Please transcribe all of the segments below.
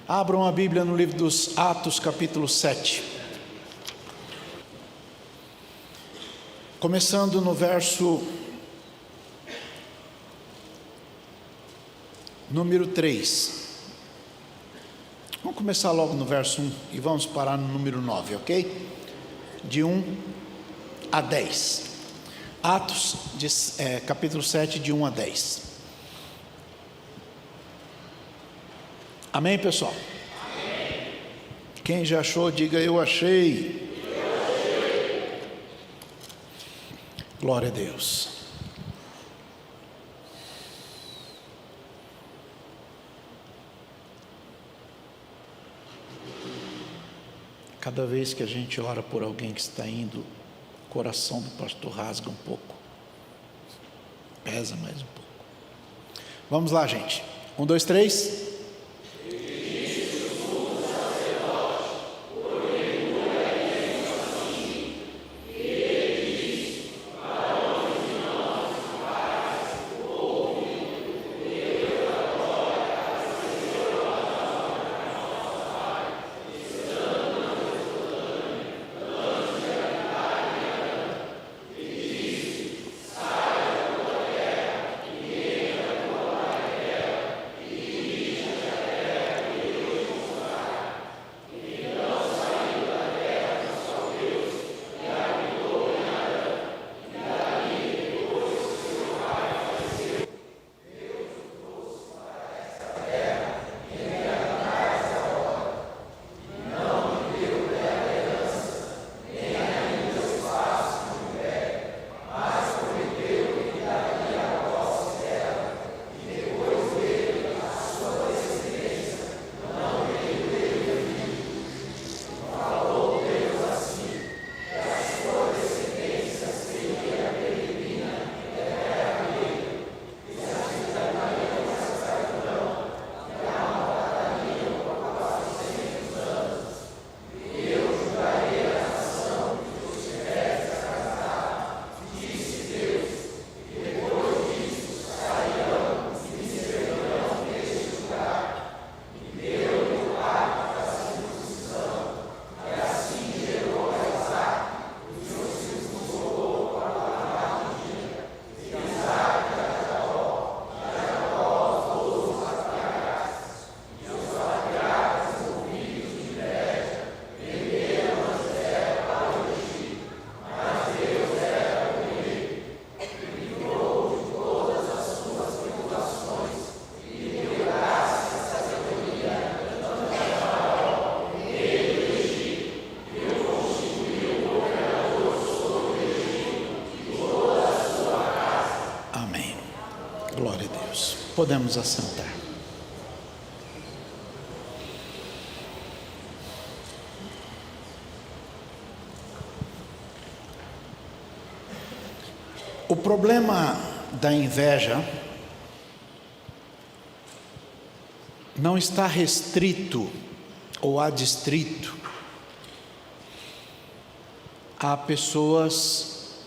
Abram a Bíblia no livro dos Atos, capítulo 7. Começando no verso número 3. Vamos começar logo no verso 1 e vamos parar no número 9, ok? De 1 a 10. Atos, capítulo 7, de 1 a 10. Amém, pessoal? Amém. Quem já achou, diga eu achei. Glória a Deus. Cada vez que a gente ora por alguém que está indo, o coração do pastor rasga um pouco. Pesa mais um pouco. Vamos lá, gente. 1, 2, 3. Glória a Deus. Podemos assentar. O problema da inveja não está restrito ou adstrito a pessoas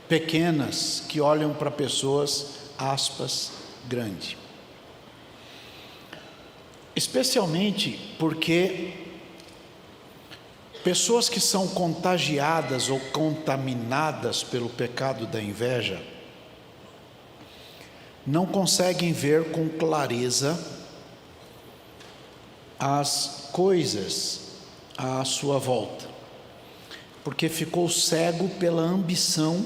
pequenas que olham para pessoas, aspas, grandes. Especialmente porque pessoas que são contagiadas ou contaminadas pelo pecado da inveja não conseguem ver com clareza as coisas à sua volta, porque ficou cego pela ambição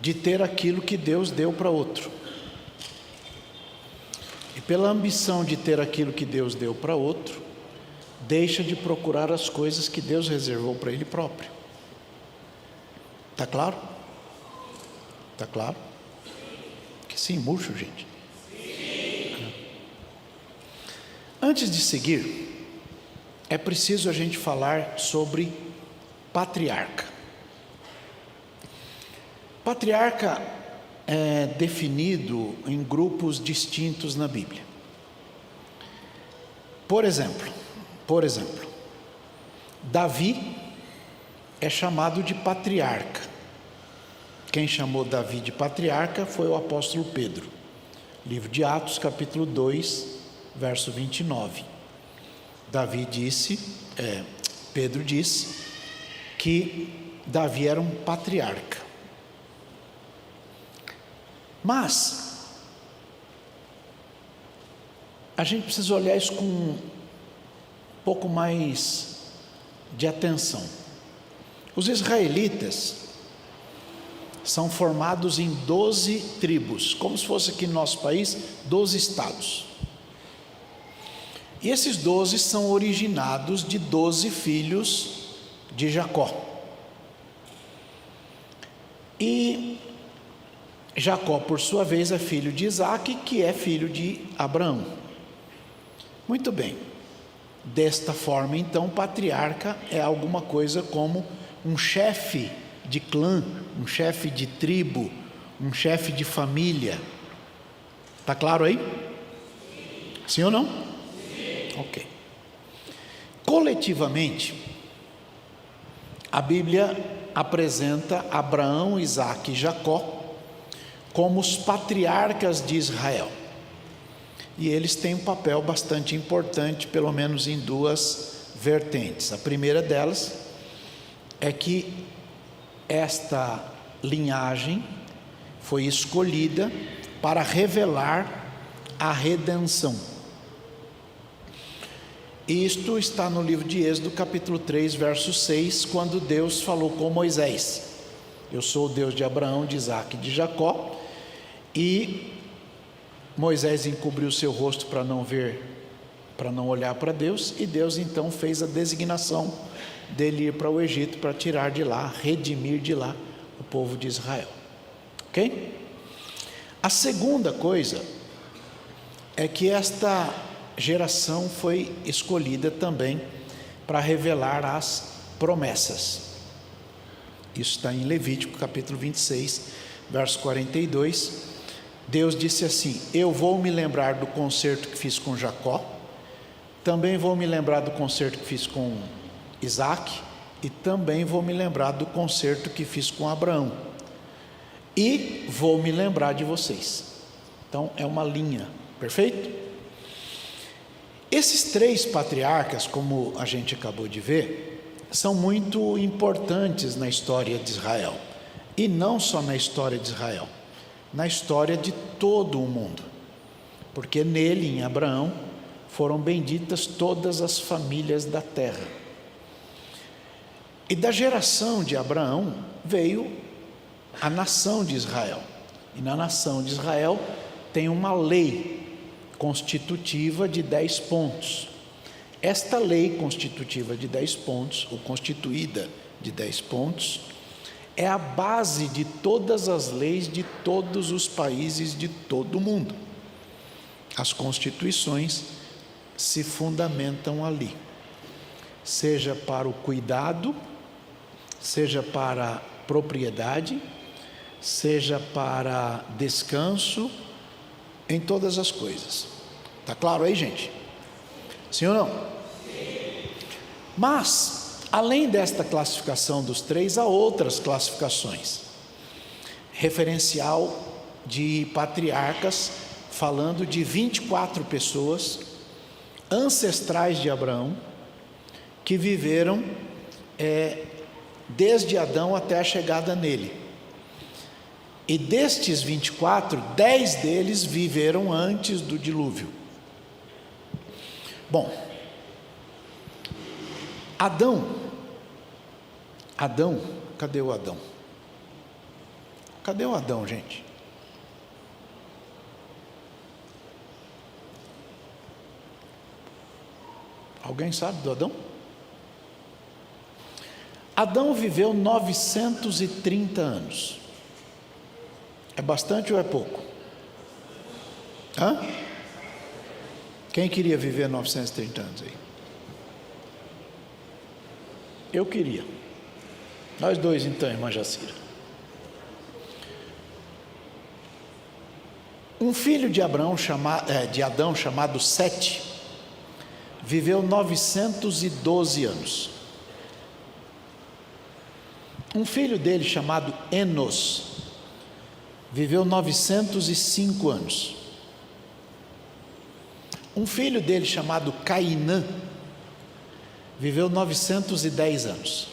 de ter aquilo que Deus deu para outro. E pela ambição de ter aquilo que Deus deu para outro, deixa de procurar as coisas que Deus reservou para ele próprio. Está claro? Está claro? Que sim, murcho, gente. Sim. Antes de seguir, é preciso a gente falar sobre patriarca. Patriarca é definido em grupos distintos na Bíblia. Por exemplo, Davi é chamado de patriarca. Quem chamou Davi de patriarca foi o apóstolo Pedro. Livro de Atos, capítulo 2, verso 29. Pedro disse que Davi era um patriarca. Mas a gente precisa olhar isso com um pouco mais de atenção. Os israelitas são formados em 12 tribos, como se fosse aqui no nosso país, 12 estados. E esses 12 são originados de 12 filhos de Jacó. E Jacó, por sua vez, é filho de Isaac, que é filho de Abraão. Muito bem. Desta forma, então, patriarca é alguma coisa como um chefe de clã, um chefe de tribo, um chefe de família. Está claro aí? Sim ou não? Sim. Ok. Coletivamente, a Bíblia apresenta Abraão, Isaque e Jacó como os patriarcas de Israel. E eles têm um papel bastante importante, pelo menos em duas vertentes. A primeira delas é que esta linhagem foi escolhida para revelar a redenção. Isto está no livro de Êxodo, capítulo 3, verso 6, quando Deus falou com Moisés: eu sou o Deus de Abraão, de Isaque e de Jacó. E Moisés encobriu seu rosto para não ver, para não olhar para Deus, e Deus então fez a designação dele ir para o Egito para tirar de lá, redimir de lá o povo de Israel. Ok? A segunda coisa é que esta geração foi escolhida também para revelar as promessas. Isso está em Levítico capítulo 26, verso 42. Deus disse assim: eu vou me lembrar do concerto que fiz com Jacó, também vou me lembrar do concerto que fiz com Isaque, e também vou me lembrar do concerto que fiz com Abraão, e vou me lembrar de vocês. Então é uma linha, perfeito? Esses três patriarcas, como a gente acabou de ver, são muito importantes na história de Israel, e não só na história de Israel, na história de todo o mundo, porque nele, em Abraão, foram benditas todas as famílias da terra. E da geração de Abraão veio a nação de Israel, e na nação de Israel tem uma lei constitutiva de 10 pontos. Esta lei constitutiva de 10 pontos, ou constituída de 10 pontos, é a base de todas as leis de todos os países de todo o mundo. As constituições se fundamentam ali, seja para o cuidado, seja para a propriedade, seja para descanso, em todas as coisas. Está claro aí, gente? Sim ou não? Sim. Mas, além desta classificação dos três, há outras classificações. Referencial de patriarcas, falando de 24 pessoas, ancestrais de Abraão, que viveram desde Adão até a chegada nele. E destes 24, 10 deles viveram antes do dilúvio. Bom, Adão, cadê o Adão? Cadê o Adão, gente? Alguém sabe do Adão? Adão viveu 930 anos. É bastante ou é pouco? Hã? Quem queria viver 930 anos aí? Eu queria. Nós dois então, irmã Jacira. Um filho de Adão chamado Sete viveu 912 anos. Um filho dele chamado Enos viveu 905 anos. Um filho dele chamado Cainã viveu 910 anos.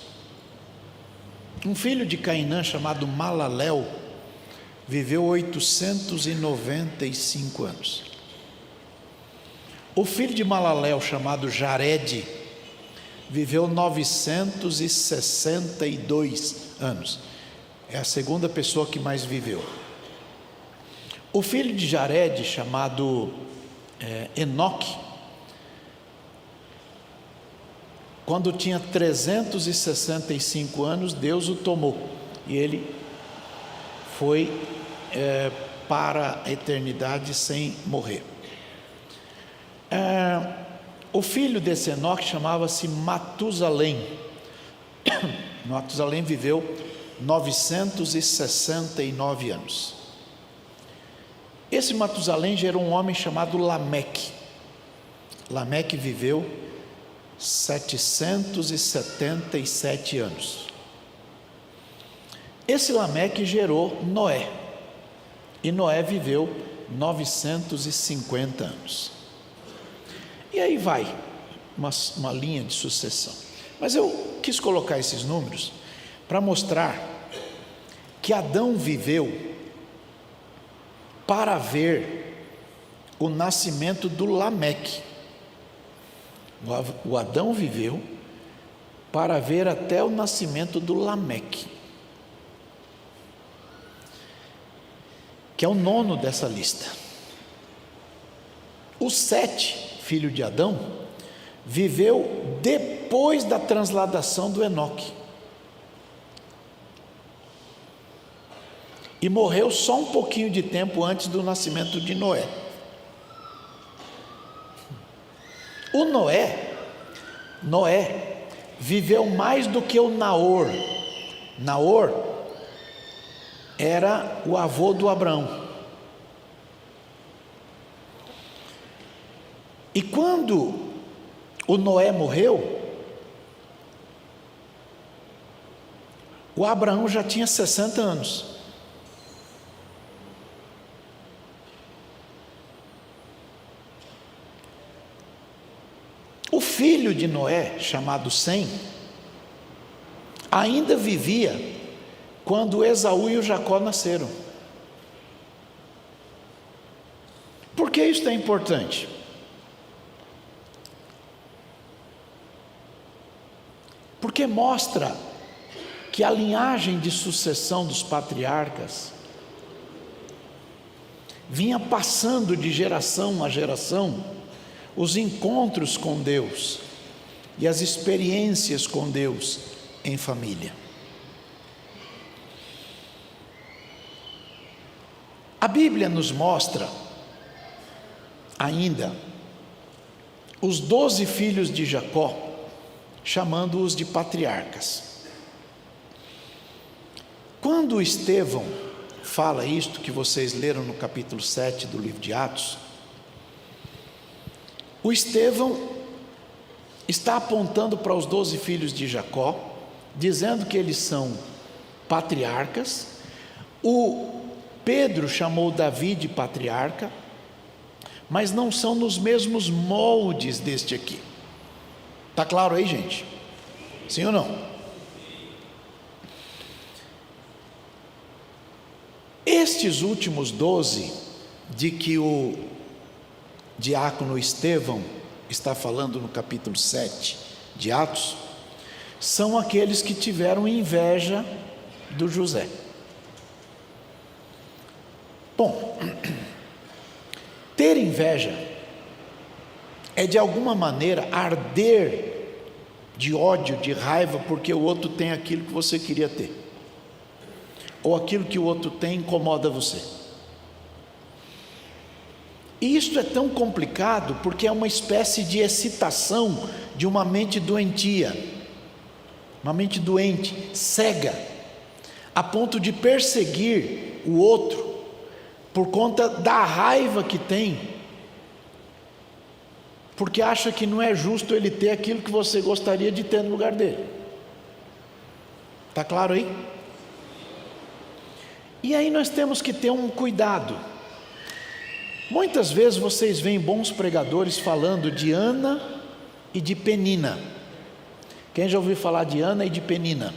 Um filho de Cainã chamado Malaléu viveu 895 anos. O filho de Malaléu chamado Jarede viveu 962 anos. É a segunda pessoa que mais viveu. O filho de Jarede chamado Enoque, quando tinha 365 anos, Deus o tomou e ele foi para a eternidade sem morrer. O filho desse Enoque chamava-se Matusalém. Matusalém viveu 969 anos. Esse Matusalém gerou um homem chamado Lameque. Lameque viveu 777 anos. Esse Lameque gerou Noé. E Noé viveu 950 anos. E aí vai uma linha de sucessão. Mas eu quis colocar esses números para mostrar que Adão viveu para ver o nascimento do Lameque. O Adão viveu para ver até o nascimento do Lameque, que é o nono dessa lista. O Sete, filho de Adão, viveu depois da transladação do Enoque e morreu só um pouquinho de tempo antes do nascimento de Noé. O Noé viveu mais do que o Naor. Naor era o avô do Abraão. E quando o Noé morreu, o Abraão já tinha 60 anos. O filho de Noé, chamado Sem, ainda vivia quando Esaú e o Jacó nasceram. Por que isso é importante? Porque mostra que a linhagem de sucessão dos patriarcas vinha passando de geração a geração os encontros com Deus e as experiências com Deus em família. A Bíblia nos mostra ainda os 12 filhos de Jacó, chamando-os de patriarcas. Quando Estevão fala isto que vocês leram no capítulo 7 do livro de Atos, o Estevão está apontando para os 12 filhos de Jacó, dizendo que eles são patriarcas. O Pedro chamou Davi de patriarca, mas não são nos mesmos moldes deste aqui. Está claro aí, gente? Sim ou não? Estes últimos 12, de que o diácono Estevão está falando no capítulo 7 de Atos, são aqueles que tiveram inveja do José. Bom, ter inveja é de alguma maneira arder de ódio, de raiva, porque o outro tem aquilo que você queria ter, ou aquilo que o outro tem incomoda você. E isso é tão complicado porque é uma espécie de excitação de uma mente doentia, uma mente doente, cega, a ponto de perseguir o outro por conta da raiva que tem, porque acha que não é justo ele ter aquilo que você gostaria de ter no lugar dele. Está claro aí? E aí nós temos que ter um cuidado. Muitas vezes vocês veem bons pregadores falando de Ana e de Penina. Quem já ouviu falar de Ana e de Penina?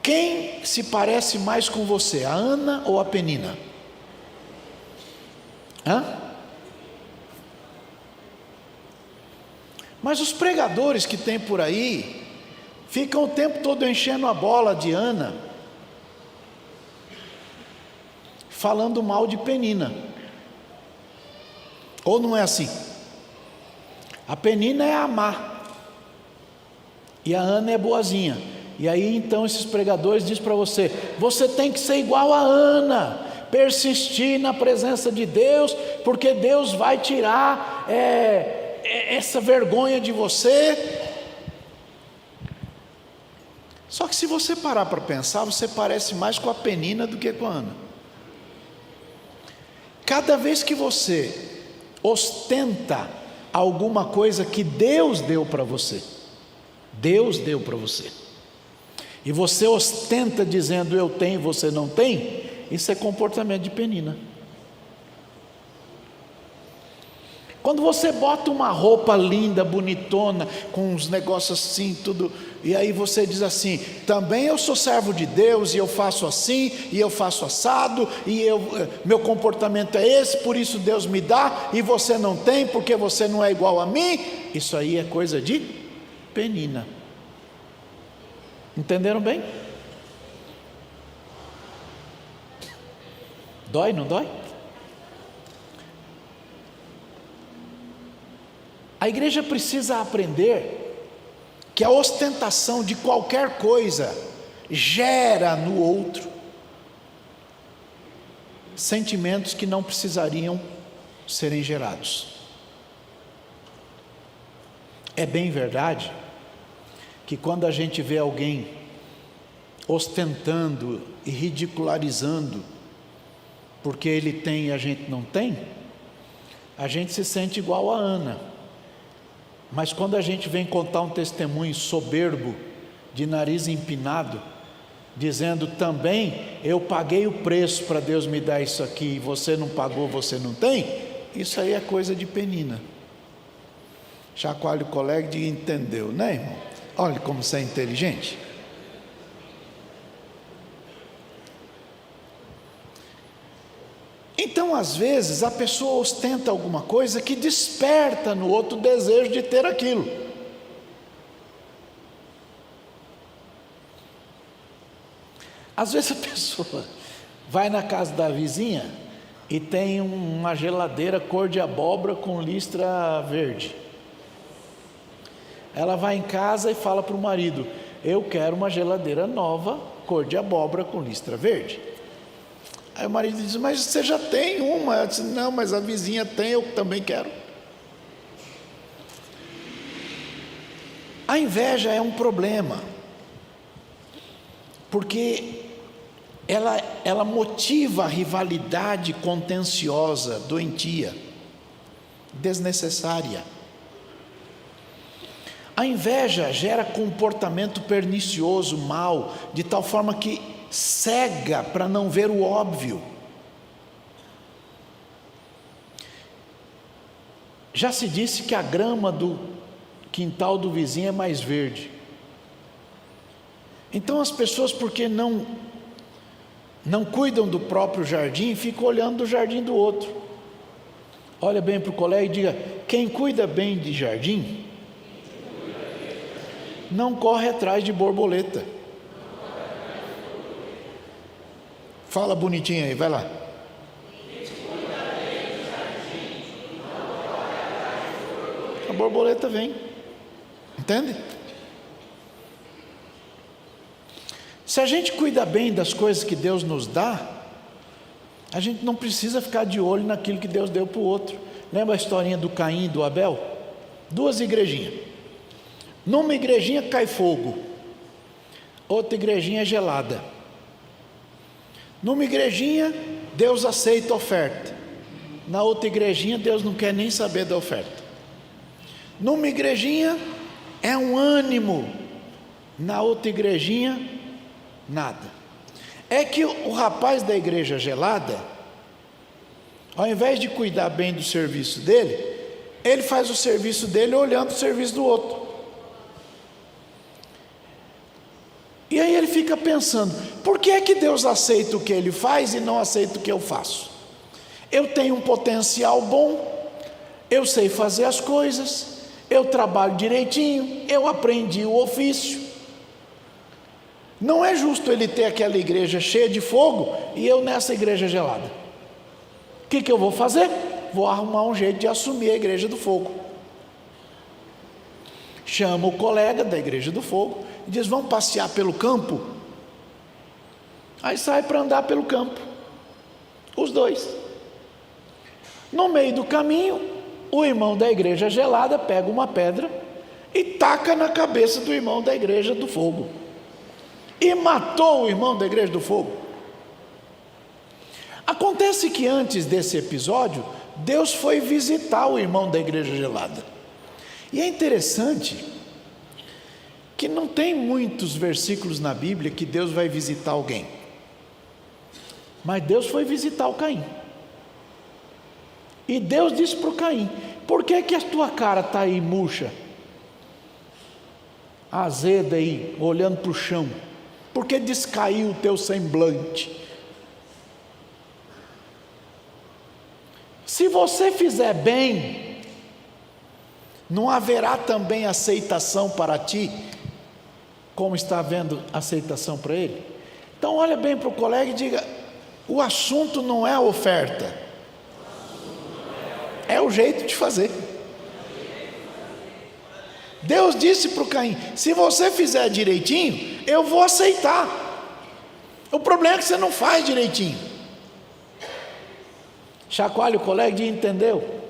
Quem se parece mais com você, a Ana ou a Penina? Mas os pregadores que tem por aí ficam o tempo todo enchendo a bola de Ana, falando mal de Penina. Ou não é assim? A Penina é a má e a Ana é boazinha. E aí então esses pregadores dizem para você: você tem que ser igual a Ana, persistir na presença de Deus, porque Deus vai tirar essa vergonha de você. Só que se você parar para pensar, você parece mais com a Penina do que com a Ana. Cada vez que você ostenta alguma coisa que Deus deu para você, e você ostenta dizendo eu tenho e você não tem, isso é comportamento de Penina. Quando você bota uma roupa linda, bonitona, com uns negócios assim, tudo, e aí você diz assim: também eu sou servo de Deus, e eu faço assim, e eu faço assado, e meu comportamento é esse, por isso Deus me dá, e você não tem, porque você não é igual a mim. Isso aí é coisa de Penina. Entenderam bem? Dói, não dói? A igreja precisa aprender que a ostentação de qualquer coisa gera no outro sentimentos que não precisariam serem gerados. É bem verdade que quando a gente vê alguém ostentando e ridicularizando porque ele tem e a gente não tem, a gente se sente igual a Ana. Mas quando a gente vem contar um testemunho soberbo, de nariz empinado, dizendo também eu paguei o preço para Deus me dar isso aqui, e você não pagou, você não tem, isso aí é coisa de Penina. Chacoalhe o colega e diga: entendeu, né, irmão? Olha como você é inteligente. Então, às vezes, a pessoa ostenta alguma coisa que desperta no outro o desejo de ter aquilo. Às vezes a pessoa vai na casa da vizinha e tem uma geladeira cor de abóbora com listra verde. Ela vai em casa e fala para o marido: eu quero uma geladeira nova, cor de abóbora com listra verde. Aí o marido diz: mas você já tem uma. Ela disse: não, mas a vizinha tem, eu também quero. A inveja é um problema, porque ela motiva a rivalidade contenciosa, doentia, desnecessária. A inveja gera comportamento pernicioso, mau, de tal forma que cega para não ver o óbvio. Já se disse que a grama do quintal do vizinho é mais verde. Então as pessoas, porque não cuidam do próprio jardim, ficam olhando do jardim do outro. Olha bem para o colega e diga: quem cuida bem de jardim não corre atrás de borboleta. Fala bonitinho aí, vai lá. A borboleta vem. Entende? Se a gente cuida bem das coisas que Deus nos dá, a gente não precisa ficar de olho naquilo que Deus deu para o outro. Lembra a historinha do Caim e do Abel? 2 igrejinhas. Numa igrejinha cai fogo, outra igrejinha é gelada. Numa igrejinha Deus aceita a oferta, na outra igrejinha Deus não quer nem saber da oferta. Numa igrejinha é um ânimo, na outra igrejinha nada. é que o rapaz da igreja gelada, ao invés de cuidar bem do serviço dele, ele faz o serviço dele olhando o serviço do outro. E aí ele fica pensando, por que é que Deus aceita o que ele faz e não aceita o que eu faço? Eu tenho um potencial bom, eu sei fazer as coisas, eu trabalho direitinho, eu aprendi o ofício. Não é justo ele ter aquela igreja cheia de fogo e eu nessa igreja gelada. O que eu vou fazer? Vou arrumar um jeito de assumir a igreja do fogo. Chama o colega da igreja do fogo e diz, vamos passear pelo campo? Aí sai para andar pelo campo, os dois. No meio do caminho, o irmão da igreja gelada pega uma pedra e taca na cabeça do irmão da igreja do fogo. E matou o irmão da igreja do fogo. Acontece que antes desse episódio, Deus foi visitar o irmão da igreja gelada. E é interessante que não tem muitos versículos na Bíblia que Deus vai visitar alguém. Mas Deus foi visitar o Caim. E Deus disse para o Caim, por que a tua cara está aí murcha? Azeda aí, olhando para o chão. Por que descaiu o teu semblante? Se você fizer bem, não haverá também aceitação para ti, como está havendo aceitação para ele? Então olha bem para o colega e diga, o assunto não é a oferta, é o jeito de fazer. Deus disse para o Caim, se você fizer direitinho, eu vou aceitar. O problema é que você não faz direitinho. Chacoalha o colega e entendeu?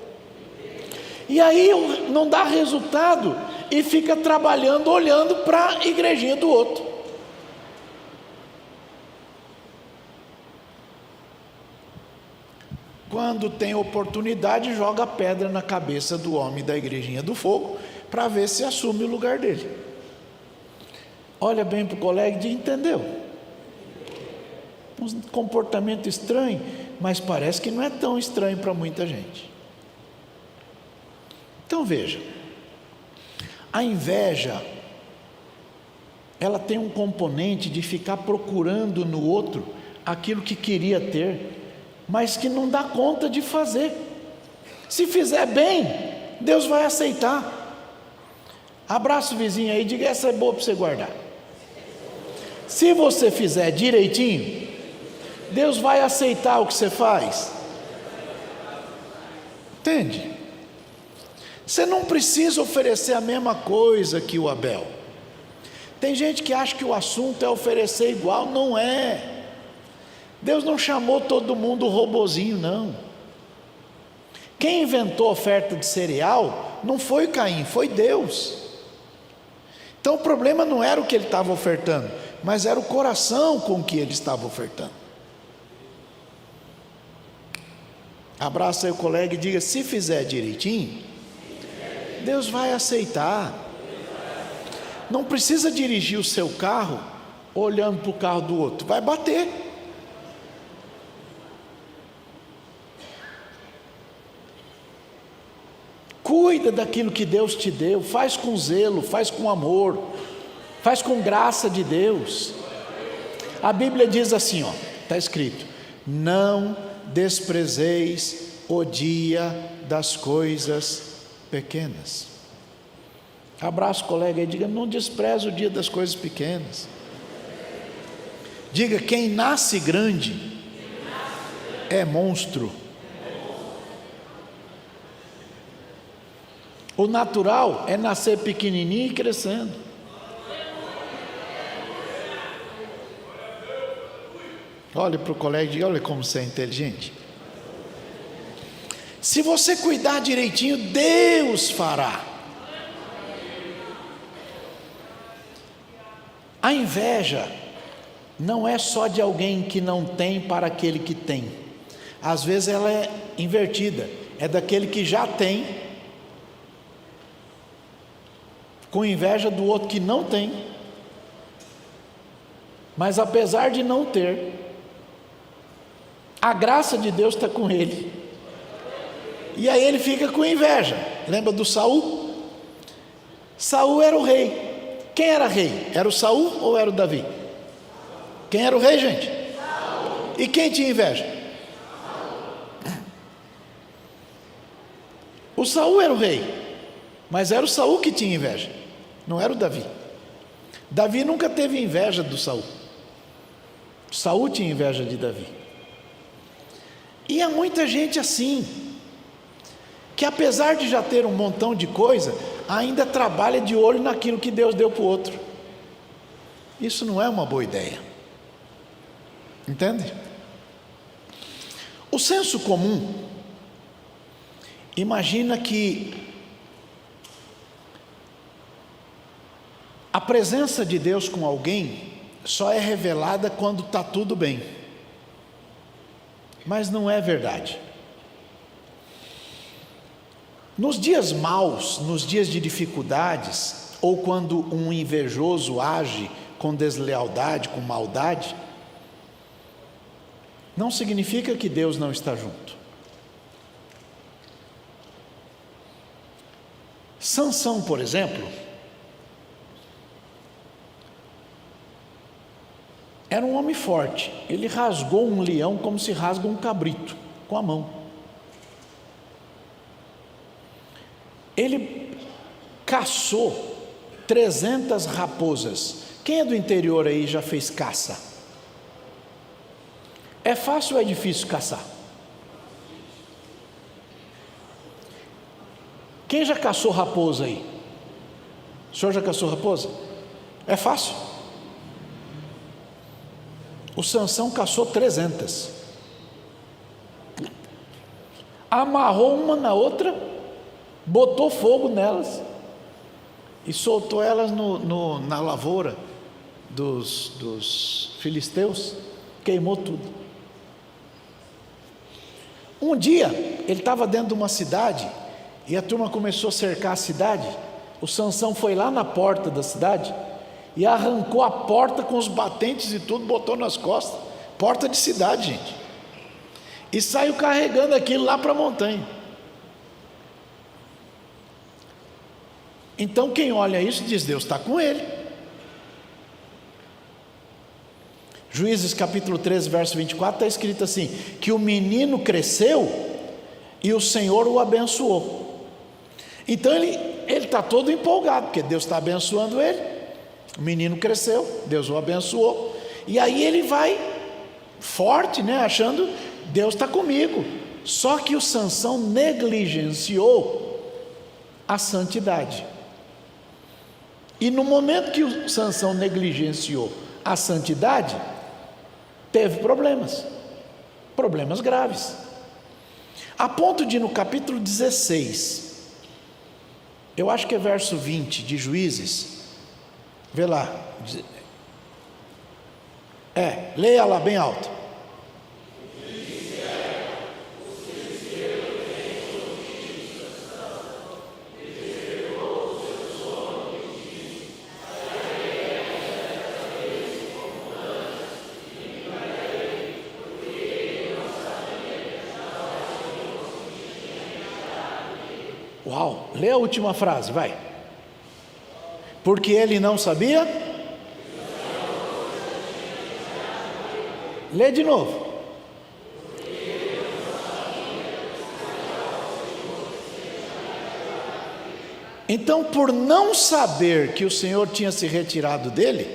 E aí não dá resultado e fica trabalhando, olhando para a igrejinha do outro. Quando tem oportunidade, joga pedra na cabeça do homem da igrejinha do fogo, para ver se assume o lugar dele. Olha bem para o colega e diz, entendeu? Um comportamento estranho, mas parece que não é tão estranho para muita gente. Então veja, a inveja, ela tem um componente de ficar procurando no outro aquilo que queria ter, mas que não dá conta de fazer. Se fizer bem, Deus vai aceitar. Abraça o vizinho aí e diga, essa é boa para você guardar. Se você fizer direitinho, Deus vai aceitar o que você faz. Entende? Você não precisa oferecer a mesma coisa que o Abel. Tem gente que acha que o assunto é oferecer igual, não é. Deus não chamou todo mundo robozinho, não. Quem inventou a oferta de cereal não foi Caim, foi Deus. Então o problema não era o que ele estava ofertando, mas era o coração com que ele estava ofertando. Abraça aí o colega e diga, se fizer direitinho, Deus vai aceitar. Não precisa dirigir o seu carro olhando para o carro do outro, vai bater. Cuida daquilo que Deus te deu, faz com zelo, faz com amor, faz com graça de Deus. A Bíblia diz assim, está escrito, não desprezeis o dia das coisas pequenas. Abraça o colega e diga, não despreze o dia das coisas pequenas. Diga, quem nasce grande é monstro. O natural é nascer pequenininho e crescendo. Olhe para o colega e diga, olha como você é inteligente. Se você cuidar direitinho, Deus fará. A inveja não é só de alguém que não tem para aquele que tem. Às vezes ela é invertida, é daquele que já tem, com inveja do outro que não tem. Mas apesar de não ter, a graça de Deus está com ele. E aí ele fica com inveja. Lembra do Saul? Saul era o rei. Quem era rei? Era o Saul ou era o Davi? Quem era o rei, gente? E quem tinha inveja? O Saul era o rei, mas era o Saul que tinha inveja, não era o Davi. Davi nunca teve inveja do Saul. Saul tinha inveja de Davi. E há muita gente assim, que apesar de já ter um montão de coisa, ainda trabalha de olho naquilo que Deus deu para o outro. Isso não é uma boa ideia. Entende? O senso comum imagina que a presença de Deus com alguém só é revelada quando está tudo bem. Mas não é verdade. Nos dias maus, nos dias de dificuldades, ou quando um invejoso age com deslealdade, com maldade, não significa que Deus não está junto. Sansão, por exemplo, era um homem forte. Ele rasgou um leão como se rasga um cabrito, com a mão. Ele caçou 300 raposas. Quem é do interior aí já fez caça? É fácil ou é difícil caçar? Quem já caçou raposa aí? O senhor já caçou raposa? É fácil? O Sansão caçou 300. Amarrou uma na outra, botou fogo nelas e soltou elas na lavoura dos filisteus, queimou tudo. Um dia, ele estava dentro de uma cidade e a turma começou a cercar a cidade. O Sansão foi lá na porta da cidade e arrancou a porta com os batentes e tudo, botou nas costas. Porta de cidade, gente. E saiu carregando aquilo lá para a montanha. Então quem olha isso diz: Deus está com ele. Juízes capítulo 13, verso 24, está escrito assim: que o menino cresceu e o Senhor o abençoou. Então ele está todo empolgado, porque Deus está abençoando ele. O menino cresceu, Deus o abençoou. E aí ele vai forte, né, achando: Deus está comigo. Só que o Sansão negligenciou a santidade. E no momento que o Sansão negligenciou a santidade, teve problemas graves, a ponto de no capítulo 16, eu acho que é verso 20 de Juízes, vê lá, leia lá bem alto. Uau, lê a última frase, vai. Porque ele não sabia? Lê de novo. Então, por não saber que o Senhor tinha se retirado dele,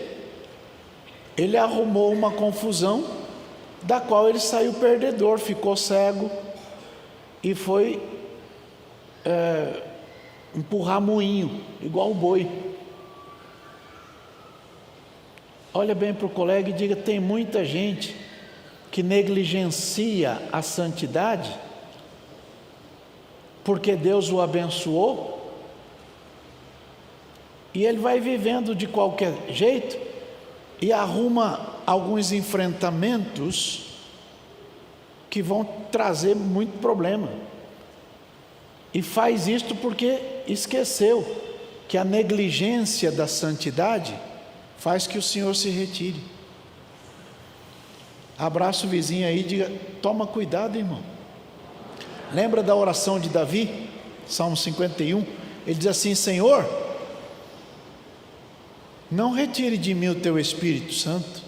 ele arrumou uma confusão, da qual ele saiu perdedor, ficou cego e foi empurrar moinho, igual o boi. Olha bem para o colega e diga: tem muita gente que negligencia a santidade, porque Deus o abençoou, e ele vai vivendo de qualquer jeito, e arruma alguns enfrentamentos que vão trazer muito problema. E faz isto porque esqueceu que a negligência da santidade faz que o Senhor se retire. Abraça o vizinho aí e diga: toma cuidado, irmão. Lembra da oração de Davi? Salmo 51. Ele diz assim: Senhor, não retire de mim o teu Espírito Santo.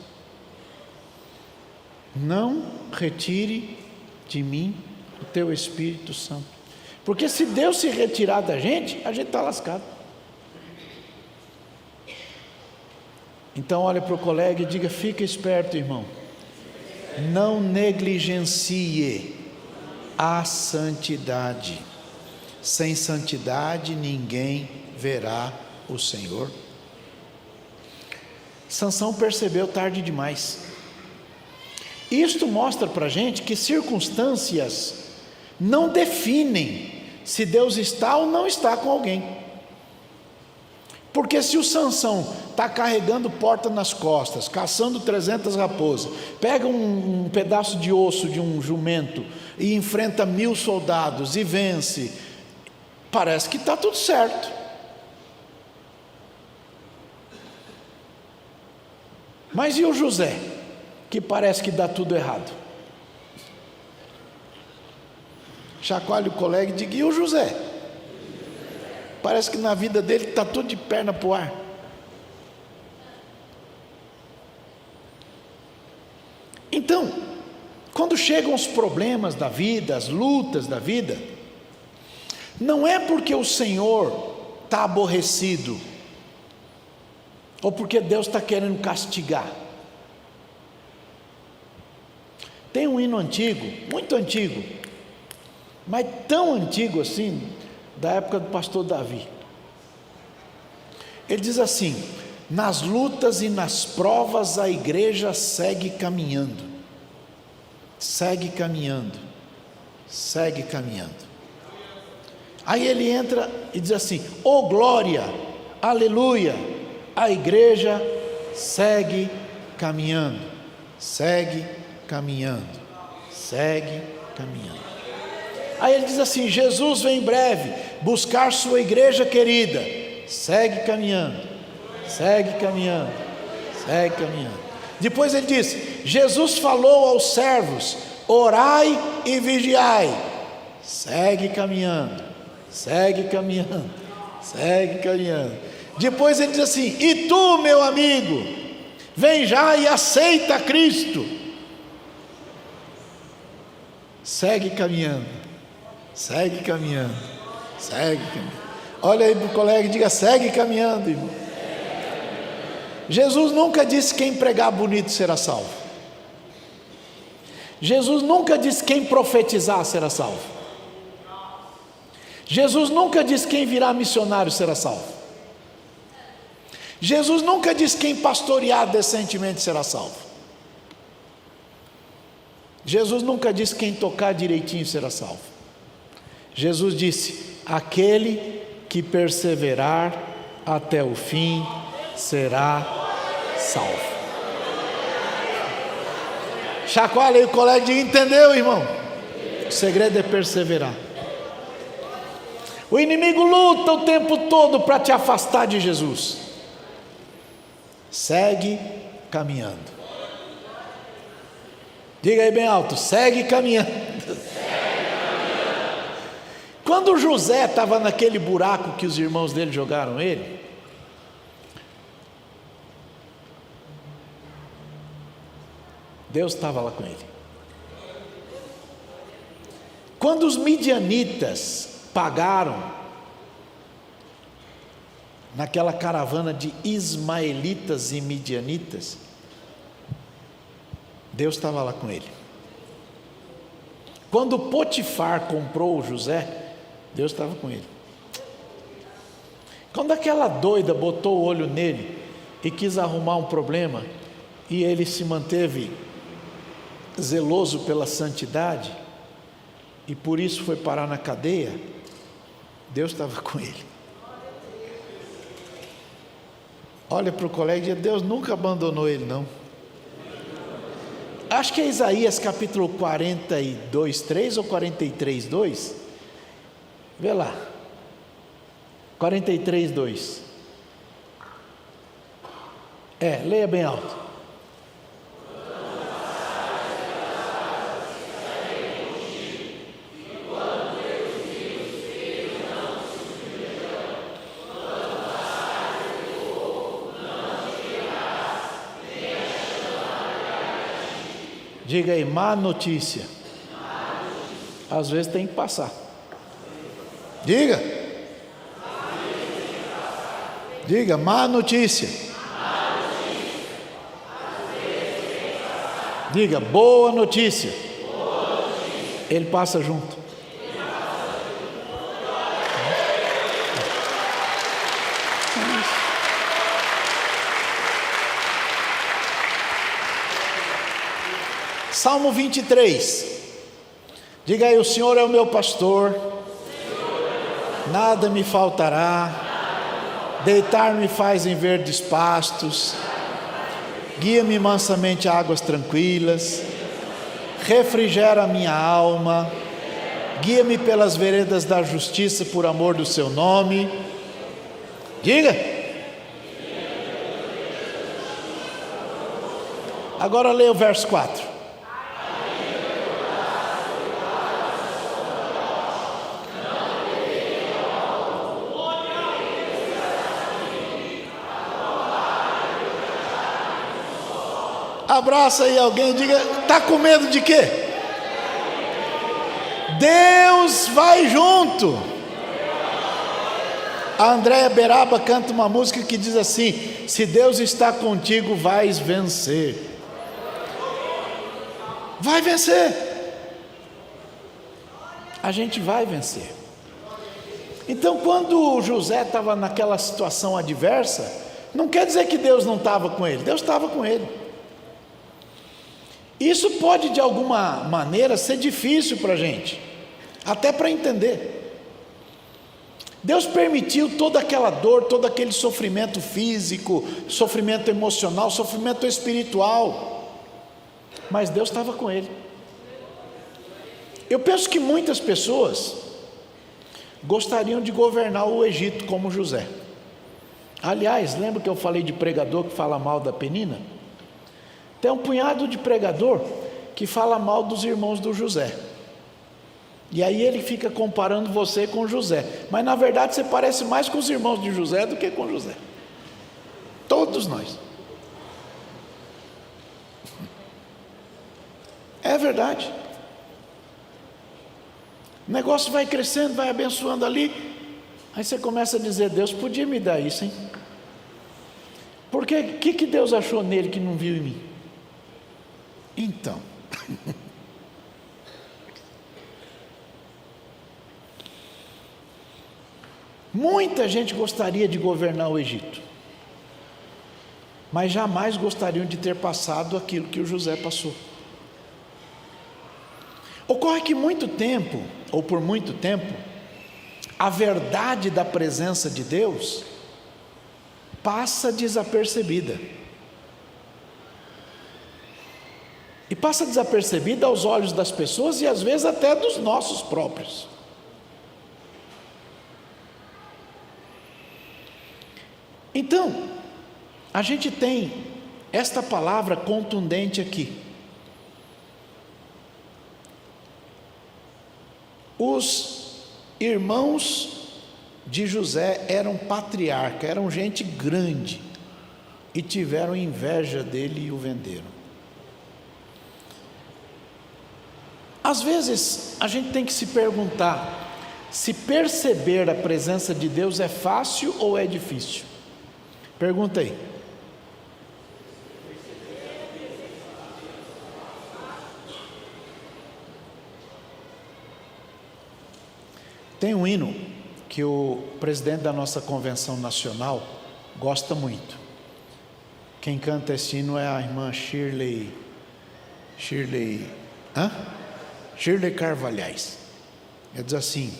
Não retire de mim o teu Espírito Santo. Porque se Deus se retirar da gente, a gente está lascado. Então olhe para o colega e diga: fica esperto, irmão. Não negligencie a santidade. Sem santidade ninguém verá o Senhor. Sansão percebeu tarde demais. Isto mostra para a gente que circunstâncias não definem se Deus está ou não está com alguém. Porque se o Sansão está carregando porta nas costas, caçando 300 raposas, pega um pedaço de osso de um jumento e enfrenta 1000 soldados e vence, parece que está tudo certo. Mas e o José, que parece que dá tudo errado? Chacoalhe o colega e diga: e o José? Parece que na vida dele está tudo de perna para o ar. Então, quando chegam os problemas da vida, as lutas da vida, não é porque o Senhor está aborrecido, ou porque Deus está querendo castigar. Tem um hino antigo, muito antigo, mas tão antigo assim, da época do pastor Davi. Ele diz assim: nas lutas e nas provas a igreja segue caminhando, segue caminhando, segue caminhando. Aí ele entra e diz assim: oh glória, aleluia, a igreja segue caminhando, segue caminhando, segue caminhando. Aí ele diz assim: Jesus vem em breve buscar sua igreja querida, segue caminhando, segue caminhando, segue caminhando. Depois ele diz: Jesus falou aos servos: orai e vigiai, segue caminhando, segue caminhando, segue caminhando. Depois ele diz assim: e tu, meu amigo, vem já e aceita Cristo, segue caminhando, segue caminhando, segue caminhando. Olha aí para o colega e diga: segue caminhando, irmão. Jesus nunca disse quem pregar bonito será salvo. Jesus nunca disse quem profetizar será salvo. Jesus nunca disse quem virar missionário será salvo. Jesus nunca disse quem pastorear decentemente será salvo. Jesus nunca disse quem tocar direitinho será salvo. Jesus disse: aquele que perseverar até o fim será salvo. Chacoalha aí o colega e diga: entendeu, irmão? O segredo é perseverar. O inimigo luta o tempo todo para te afastar de Jesus. Segue caminhando. Diga aí bem alto: segue caminhando. Quando José estava naquele buraco que os irmãos dele jogaram ele, Deus estava lá com ele. Quando os midianitas pagaram naquela caravana de ismaelitas e midianitas, Deus estava lá com ele. Quando Potifar comprou o José, Deus estava com ele. Quando aquela doida botou o olho nele e quis arrumar um problema, e ele se manteve zeloso pela santidade, e por isso foi parar na cadeia, Deus estava com ele. Olha para o colega e diz: Deus nunca abandonou ele, não. Acho que é Isaías capítulo 42, 3 ou 43, 2. Vê lá. 43, 2. Leia bem alto. Diga aí, má notícia. Às vezes tem que passar. Diga. Diga, má notícia. Diga, boa notícia. Ele passa junto. Salmo 23. Diga aí, o Senhor é o meu pastor, nada me faltará. Deitar-me faz em verdes pastos, guia-me mansamente a águas tranquilas, refrigera a minha alma, guia-me pelas veredas da justiça por amor do seu nome. Diga. Agora leia o verso 4. Abraça aí alguém e diga, está com medo de quê? Deus vai junto. A Andréia Beraba canta uma música que diz assim: se Deus está contigo, vais vencer. Vai vencer. A gente vai vencer. Então, quando José estava naquela situação adversa, não quer dizer que Deus não estava com ele. Deus estava com ele. Isso pode de alguma maneira ser difícil para a gente, até para entender. Deus permitiu toda aquela dor, todo aquele sofrimento físico, sofrimento emocional, sofrimento espiritual, mas Deus estava com ele. Eu penso que muitas pessoas gostariam de governar o Egito como José. Aliás, lembra que eu falei de pregador que fala mal da Penina? Tem um punhado de pregador que fala mal dos irmãos do José. E aí ele fica comparando você com José. Mas na verdade você parece mais com os irmãos de José do que com José. Todos nós. É verdade. O negócio vai crescendo, vai abençoando ali. Aí você começa a dizer, Deus podia me dar isso, hein? Porque o que Deus achou nele que não viu em mim? Então, muita gente gostaria de governar o Egito, mas jamais gostariam de ter passado aquilo que o José passou. Ocorre que muito tempo, ou por muito tempo, a verdade da presença de Deus passa desapercebida. E passa desapercebida aos olhos das pessoas e às vezes até dos nossos próprios. Então, a gente tem esta palavra contundente aqui. Os irmãos de José eram patriarca, eram gente grande e tiveram inveja dele e o venderam. Às vezes a gente tem que se perguntar se perceber a presença de Deus é fácil ou é difícil. Pergunta aí. Tem um hino que o presidente da nossa convenção nacional gosta muito. Quem canta esse hino é a irmã Shirley Carvalhais. Ela diz assim: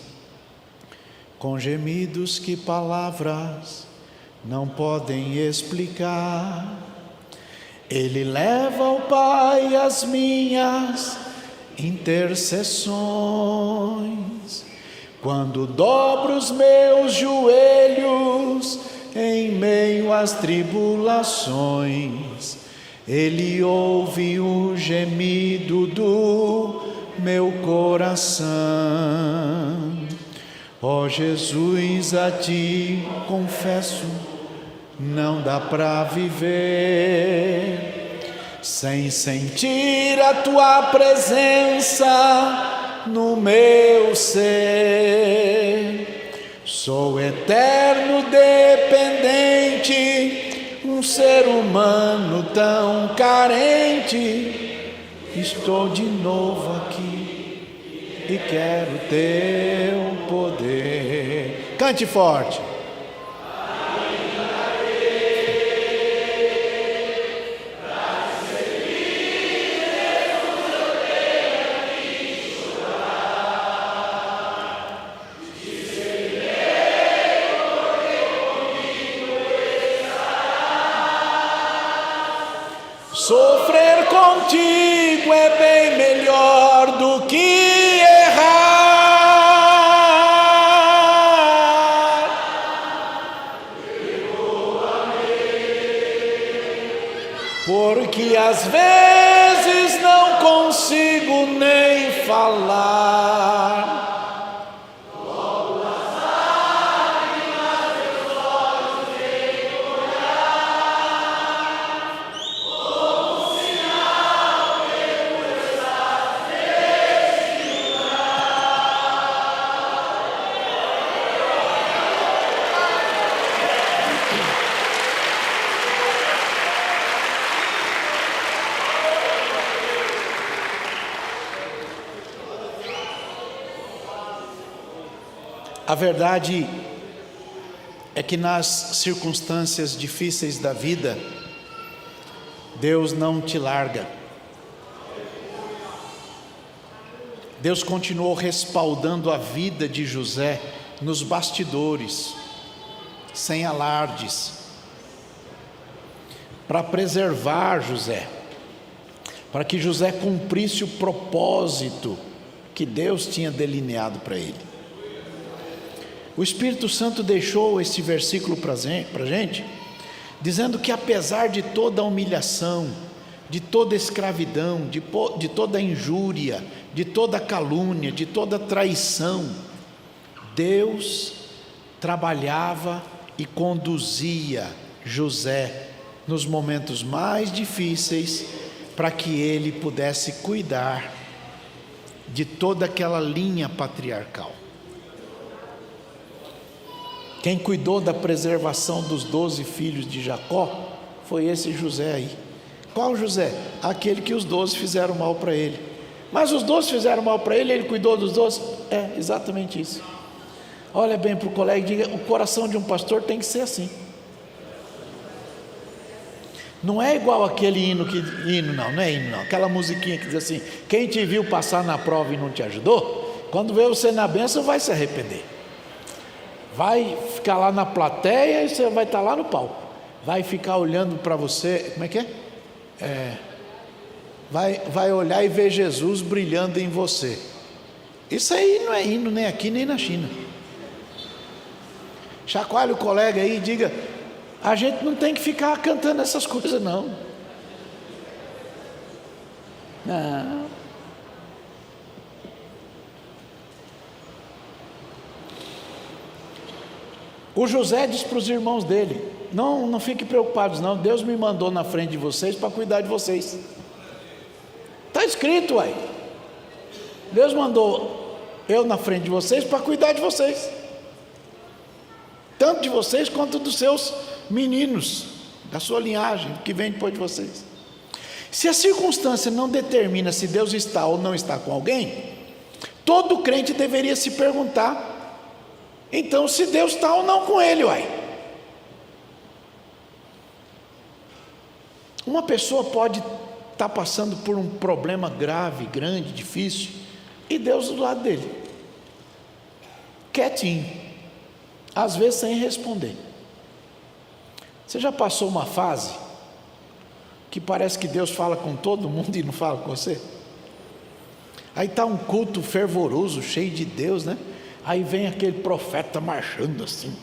com gemidos que palavras não podem explicar, Ele leva ao Pai as minhas intercessões. Quando dobro os meus joelhos em meio às tribulações, Ele ouve o gemido do meu coração. Ó Jesus, a Ti confesso, não dá para viver sem sentir a tua presença no meu ser. Sou eterno dependente, um ser humano tão carente. Estou de novo aqui e quero teu poder. Cante forte. Sofrer contigo é bem melhor do que errar, porque às vezes não consigo nem falar. A verdade é que nas circunstâncias difíceis da vida, Deus não te larga. Deus continuou respaldando a vida de José nos bastidores, sem alardes, para preservar José, para que José cumprisse o propósito que Deus tinha delineado para ele. O Espírito Santo deixou esse versículo para a gente, dizendo que apesar de toda a humilhação, de toda a escravidão, de toda a injúria, de toda a calúnia, de toda a traição, Deus trabalhava e conduzia José nos momentos mais difíceis, para que ele pudesse cuidar de toda aquela linha patriarcal. Quem cuidou da preservação dos 12 filhos de Jacó foi esse José aí. Qual José? Aquele que os 12 fizeram mal para ele. Mas os 12 fizeram mal para ele, ele cuidou dos 12? É, exatamente isso. Olha bem para o colega e diga: o coração de um pastor tem que ser assim. Não é igual aquele hino, não é hino não. Aquela musiquinha que diz assim: quem te viu passar na prova e não te ajudou, quando vê você na bênção vai se arrepender. Vai ficar lá na plateia e você vai estar lá no palco. Vai ficar olhando para você, como é que é? Vai olhar e ver Jesus brilhando em você. Isso aí não é hino nem aqui nem na China. Chacoalhe o colega aí e diga: a gente não tem que ficar cantando essas coisas não. Não. O José disse para os irmãos dele: não fiquem preocupados não, Deus me mandou na frente de vocês para cuidar de vocês. Está escrito aí, Deus mandou eu na frente de vocês para cuidar de vocês, tanto de vocês quanto dos seus meninos, da sua linhagem, que vem depois de vocês. Se a circunstância não determina se Deus está ou não está com alguém, todo crente deveria se perguntar: então, se Deus está ou não com ele, uai. Uma pessoa pode estar passando por um problema grave, grande, difícil, e Deus do lado dele, quietinho, às vezes sem responder. Você já passou uma fase que parece que Deus fala com todo mundo e não fala com você? Aí está um culto fervoroso, cheio de Deus, né? Aí vem aquele profeta marchando assim,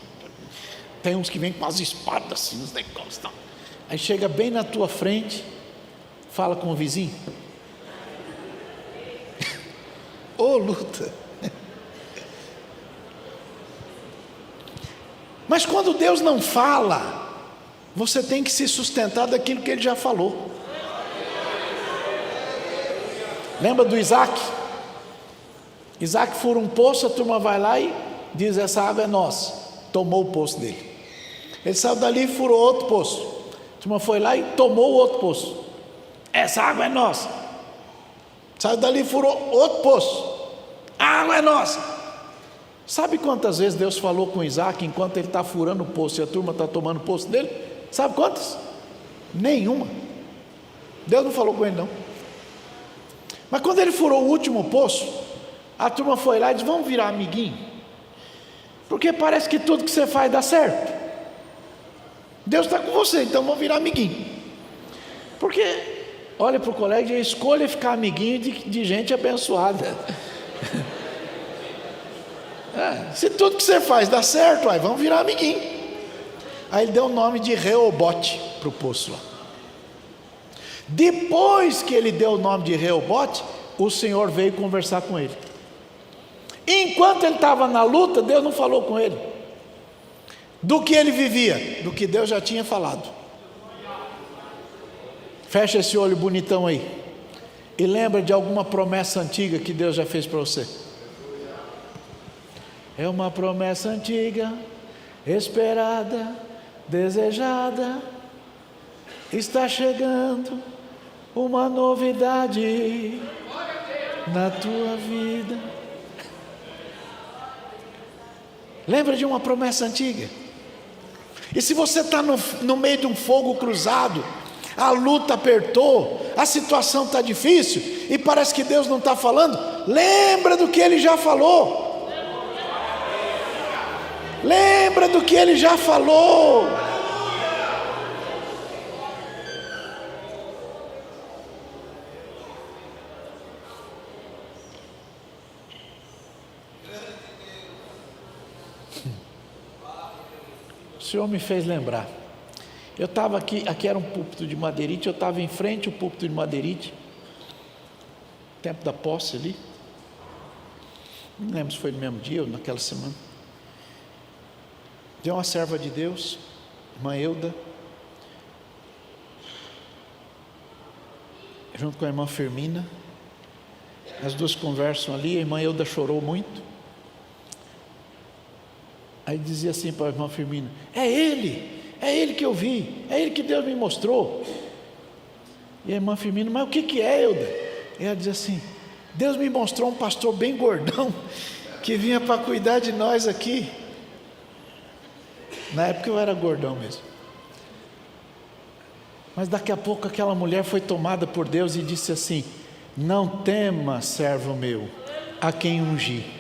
tem uns que vêm com as espadas assim, os negócios, não. Aí chega bem na tua frente, fala com o vizinho. Ô luta! Mas quando Deus não fala, você tem que se sustentar daquilo que Ele já falou. Lembra do Isaac? Isaac fura um poço, a turma vai lá e diz: essa água é nossa. Tomou o poço dele. Ele saiu dali e furou outro poço. A turma foi lá e tomou o outro poço. Essa água é nossa. Saiu dali e furou outro poço. A água é nossa. Sabe quantas vezes Deus falou com Isaac enquanto ele está furando o poço e a turma está tomando o poço dele? Sabe quantas? Nenhuma. Deus não falou com ele não. Mas quando ele furou o último poço, a turma foi lá e disse: vamos virar amiguinho, porque parece que tudo que você faz dá certo. Deus está com você, então vamos virar amiguinho. Porque olha para o colega e escolha ficar amiguinho de gente abençoada. Se tudo que você faz dá certo, vamos virar amiguinho. Aí ele deu o nome de Reobote para o poço lá. Depois que ele deu o nome de Reobote, o Senhor veio conversar com ele. Enquanto ele estava na luta, Deus não falou com ele. Do que ele vivia, do que Deus já tinha falado. Fecha esse olho bonitão aí e lembra de alguma promessa antiga que Deus já fez para você. É uma promessa antiga, esperada, desejada, está chegando uma novidade na tua vida. Lembra de uma promessa antiga? E se você está no meio de um fogo cruzado, a luta apertou, a situação está difícil e parece que Deus não está falando, lembra do que Ele já falou. Lembra do que Ele já falou. O Senhor me fez lembrar. Eu estava aqui era um púlpito de madeirite, eu estava em frente ao púlpito de madeirite, tempo da posse ali, não lembro se foi no mesmo dia ou naquela semana. Deu uma serva de Deus, irmã Euda, junto com a irmã Firmina, as duas conversam ali, a irmã Euda chorou muito. Aí dizia assim para a irmã Firmina: é ele que eu vi, é ele que Deus me mostrou. E a irmã Firmina: mas o que é, Euda? E ela diz assim: Deus me mostrou um pastor bem gordão, que vinha para cuidar de nós aqui. Na época eu era gordão mesmo. Mas daqui a pouco aquela mulher foi tomada por Deus e disse assim: não tema, servo meu, a quem ungi.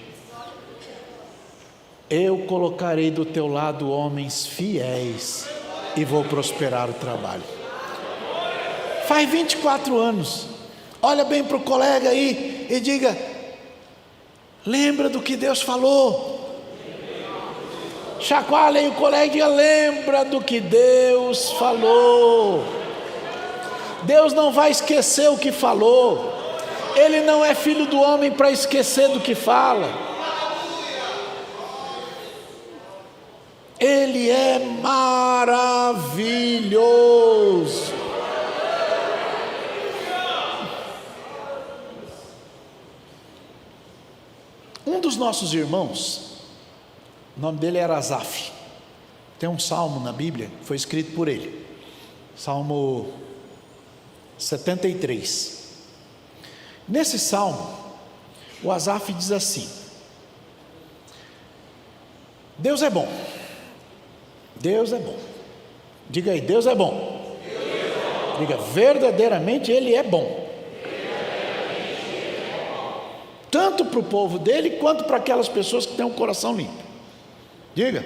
Eu colocarei do teu lado homens fiéis e vou prosperar o trabalho. Faz 24 anos. Olha bem para o colega aí e diga: lembra do que Deus falou. Chacoalha aí o colega e diga: lembra do que Deus falou. Deus não vai esquecer o que falou. Ele não é filho do homem para esquecer do que fala. Ele é maravilhoso. Um dos nossos irmãos, o nome dele era Asaf. Tem um salmo na Bíblia que foi escrito por ele, Salmo 73. Nesse salmo, o Asaf diz assim: Deus é bom. Deus é bom. Diga aí: Deus é bom. Deus é bom. Diga: verdadeiramente Ele é bom. Tanto para o povo dele, quanto para aquelas pessoas que têm um coração limpo. Diga: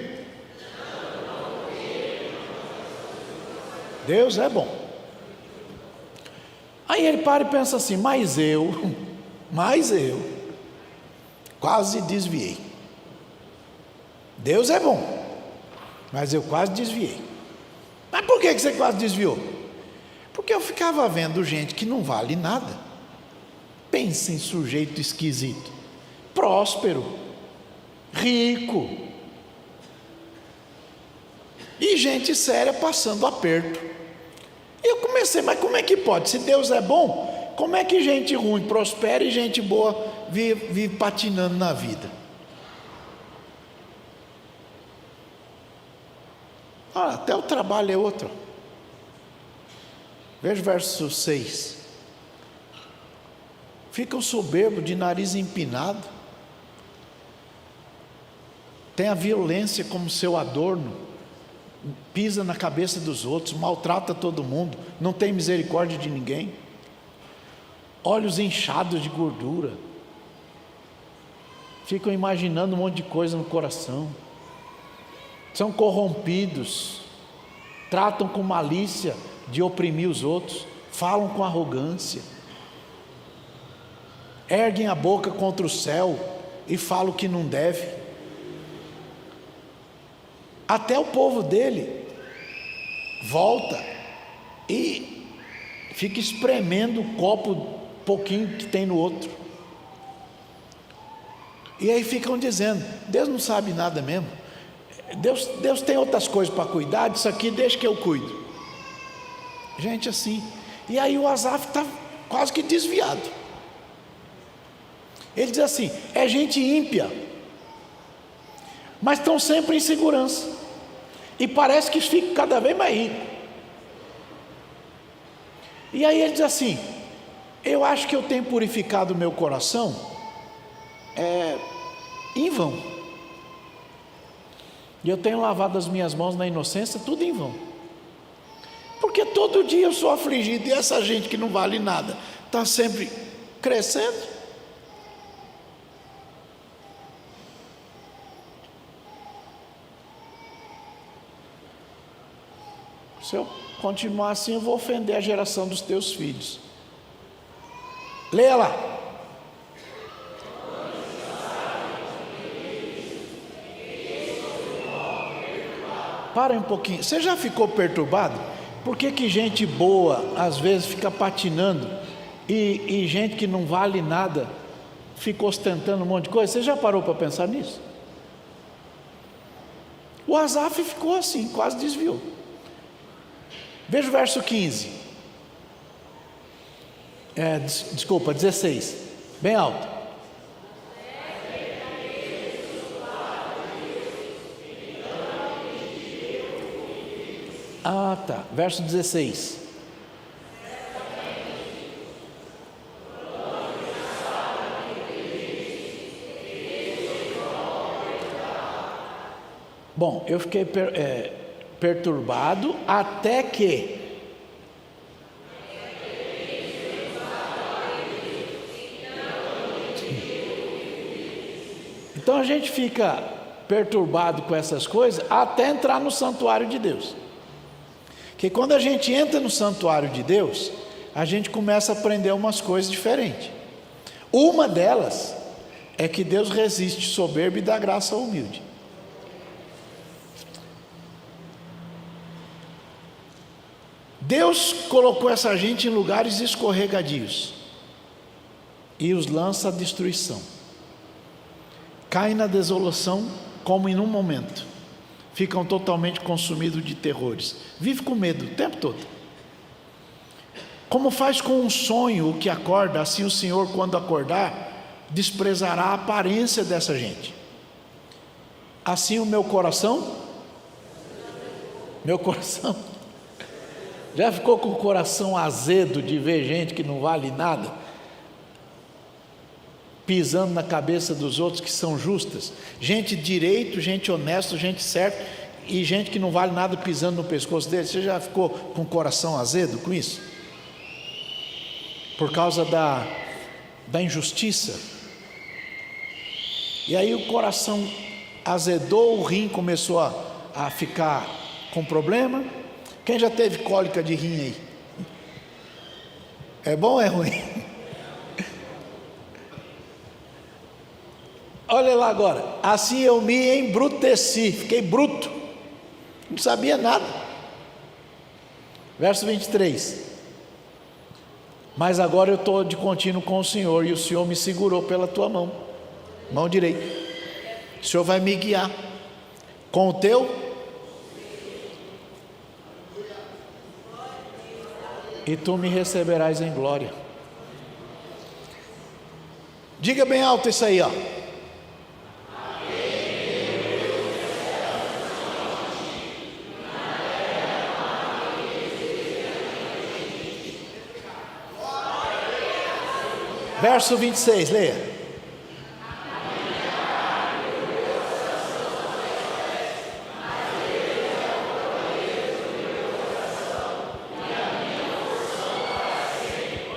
Deus é bom. Aí ele para e pensa assim: mas eu quase desviei. Deus é bom, mas eu quase desviei. Mas por que você quase desviou? Porque eu ficava vendo gente que não vale nada. Pensa em sujeito esquisito, próspero, rico, e gente séria passando aperto. E eu comecei: mas como é que pode? Se Deus é bom, Como é que gente ruim prospera e gente boa vive patinando na vida? Até o trabalho é outro. Veja o verso 6. Ficam soberbos, de nariz empinado, tem a violência como seu adorno, pisa na cabeça dos outros, maltrata todo mundo, não tem misericórdia de ninguém, olhos inchados de gordura, ficam imaginando um monte de coisa no coração, são corrompidos, tratam com malícia de oprimir os outros, falam com arrogância, erguem a boca contra o céu e falam o que não deve. Até o povo dele volta e fica espremendo o copo pouquinho que tem no outro. E aí ficam dizendo: Deus não sabe nada mesmo, Deus tem outras coisas para cuidar, disso aqui deixa que eu cuido. Gente assim. E aí o Asaf está quase que desviado. Ele diz assim: é gente ímpia, mas estão sempre em segurança, e parece que fica cada vez mais rico. E aí ele diz assim: eu acho que eu tenho purificado o meu coração em vão, e eu tenho lavado as minhas mãos na inocência, tudo em vão, porque todo dia eu sou afligido, e essa gente que não vale nada está sempre crescendo. Se eu continuar assim, eu vou ofender a geração dos teus filhos. Leia lá. Para um pouquinho. Você já ficou perturbado? Por que gente boa às vezes fica patinando e gente que não vale nada fica ostentando um monte de coisa? Você já parou para pensar nisso? O Asaf ficou assim, quase desviou. Veja o verso 15. Desculpa, 16. Bem alto. Tá. Verso 16. Bom, eu fiquei perturbado até que então a gente fica perturbado com essas coisas até entrar no santuário de Deus. Que quando a gente entra no santuário de Deus, a gente começa a aprender umas coisas diferentes. Uma delas é que Deus resiste soberbo e dá graça ao humilde. Deus colocou essa gente em lugares escorregadios e os lança à destruição. Caem na desolação como em um momento. Ficam totalmente consumidos de terrores. Vive com medo o tempo todo. Como faz com um sonho o que acorda, assim o Senhor, quando acordar, desprezará a aparência dessa gente. Assim o meu coração já ficou com o coração azedo de ver gente que não vale nada pisando na cabeça dos outros que são justas, gente direito, gente honesto, gente certa, e gente que não vale nada pisando no pescoço deles? Você já ficou com o coração azedo com isso? Por causa da injustiça? E aí o coração azedou, o rim começou a ficar com problema. Quem já teve cólica de rim aí? É bom ou é ruim? Olha lá agora. Assim eu me embruteci, fiquei bruto, não sabia nada. Verso 23. Mas agora eu estou de contínuo com o Senhor, e o Senhor me segurou pela tua mão direita. O Senhor vai me guiar com o teu, e tu me receberás em glória. Diga bem alto isso aí, ó. Verso 26, leia.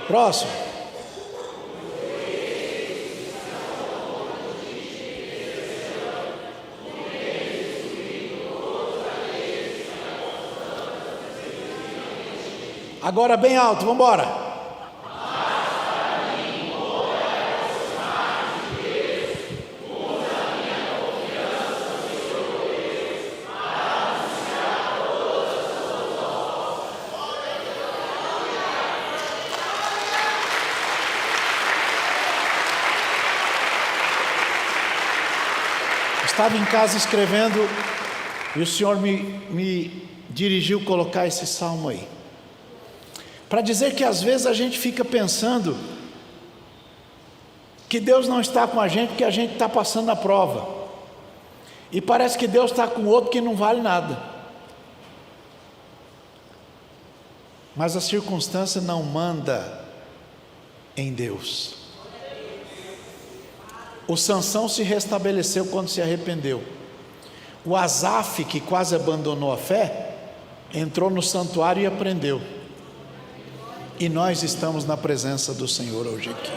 Próximo. Agora bem alto, vamos embora. Estava em casa escrevendo e o Senhor me dirigiu colocar esse salmo aí, para dizer que às vezes a gente fica pensando que Deus não está com a gente porque a gente está passando a prova, e parece que Deus está com outro que não vale nada, mas a circunstância não manda em Deus. O Sansão se restabeleceu quando se arrependeu. O Asaf, que quase abandonou a fé, entrou no santuário e aprendeu. E nós estamos na presença do Senhor hoje aqui.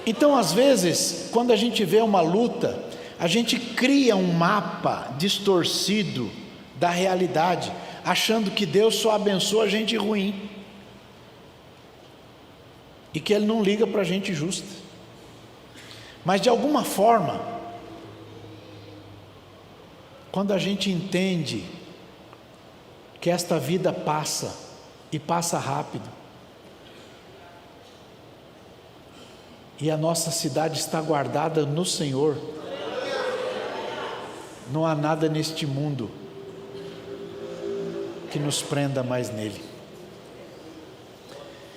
Então, às vezes, quando a gente vê uma luta, a gente cria um mapa distorcido da realidade, achando que Deus só abençoa a gente ruim e que Ele não liga para a gente justa. Mas de alguma forma, quando a gente entende que esta vida passa, e passa rápido, e a nossa cidade está guardada no Senhor, não há nada neste mundo que nos prenda mais nele.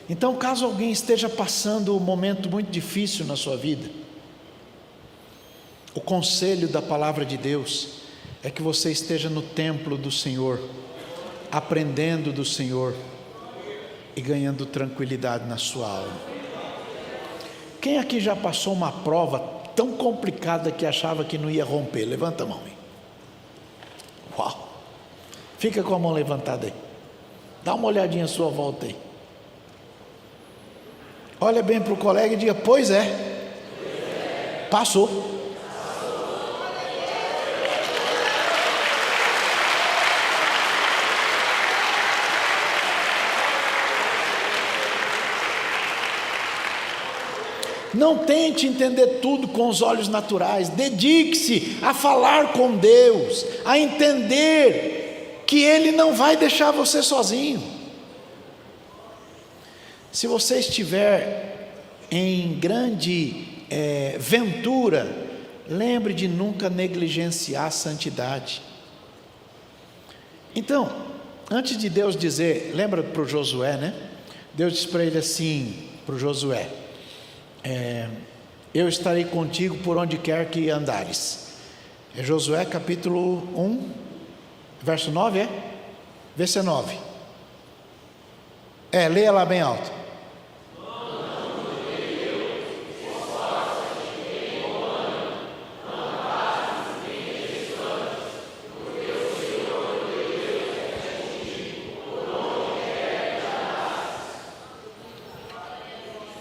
Então, caso alguém esteja passando um momento muito difícil na sua vida, o conselho da palavra de Deus é que você esteja no templo do Senhor, aprendendo do Senhor e ganhando tranquilidade na sua alma. Quem aqui já passou uma prova tão complicada que achava que não ia romper? Levanta a mão aí. Uau! Fica com a mão levantada aí. Dá uma olhadinha à sua volta aí. Olha bem para o colega e diga: pois é, passou. Não tente entender tudo com os olhos naturais, dedique-se a falar com Deus, a entender que Ele não vai deixar você sozinho. Se você estiver em grande ventura, lembre de nunca negligenciar a santidade. Então, antes de Deus dizer, lembra para o Josué, né? Deus disse para ele assim, para o Josué: eu estarei contigo por onde quer que andares. É Josué capítulo 1, verso 9, Vê se é 9. Leia lá bem alto.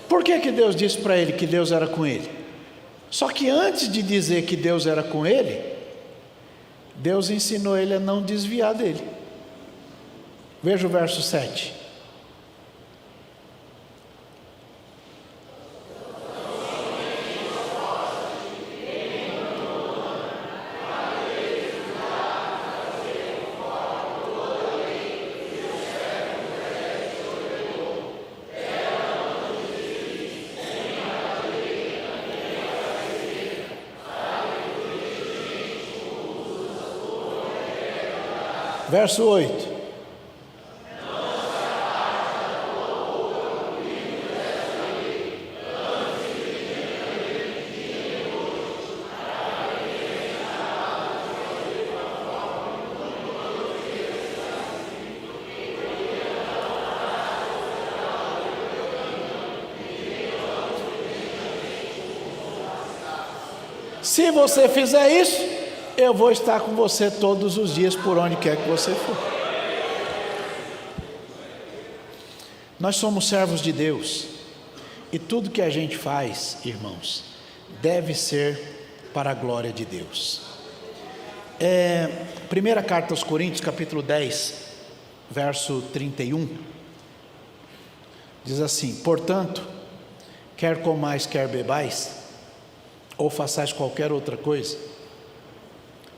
Por que Deus disse para ele que Deus era com ele? Só que antes de dizer que Deus era com ele, Deus ensinou ele a não desviar dele. Veja o verso 7. Verso 8. Se você fizer isso, eu vou estar com você todos os dias, por onde quer que você for. Nós somos servos de Deus, e tudo que a gente faz, irmãos, deve ser para a glória de Deus. Primeira carta aos Coríntios, capítulo 10, verso 31, diz assim: portanto, quer comais, quer bebais, ou façais qualquer outra coisa,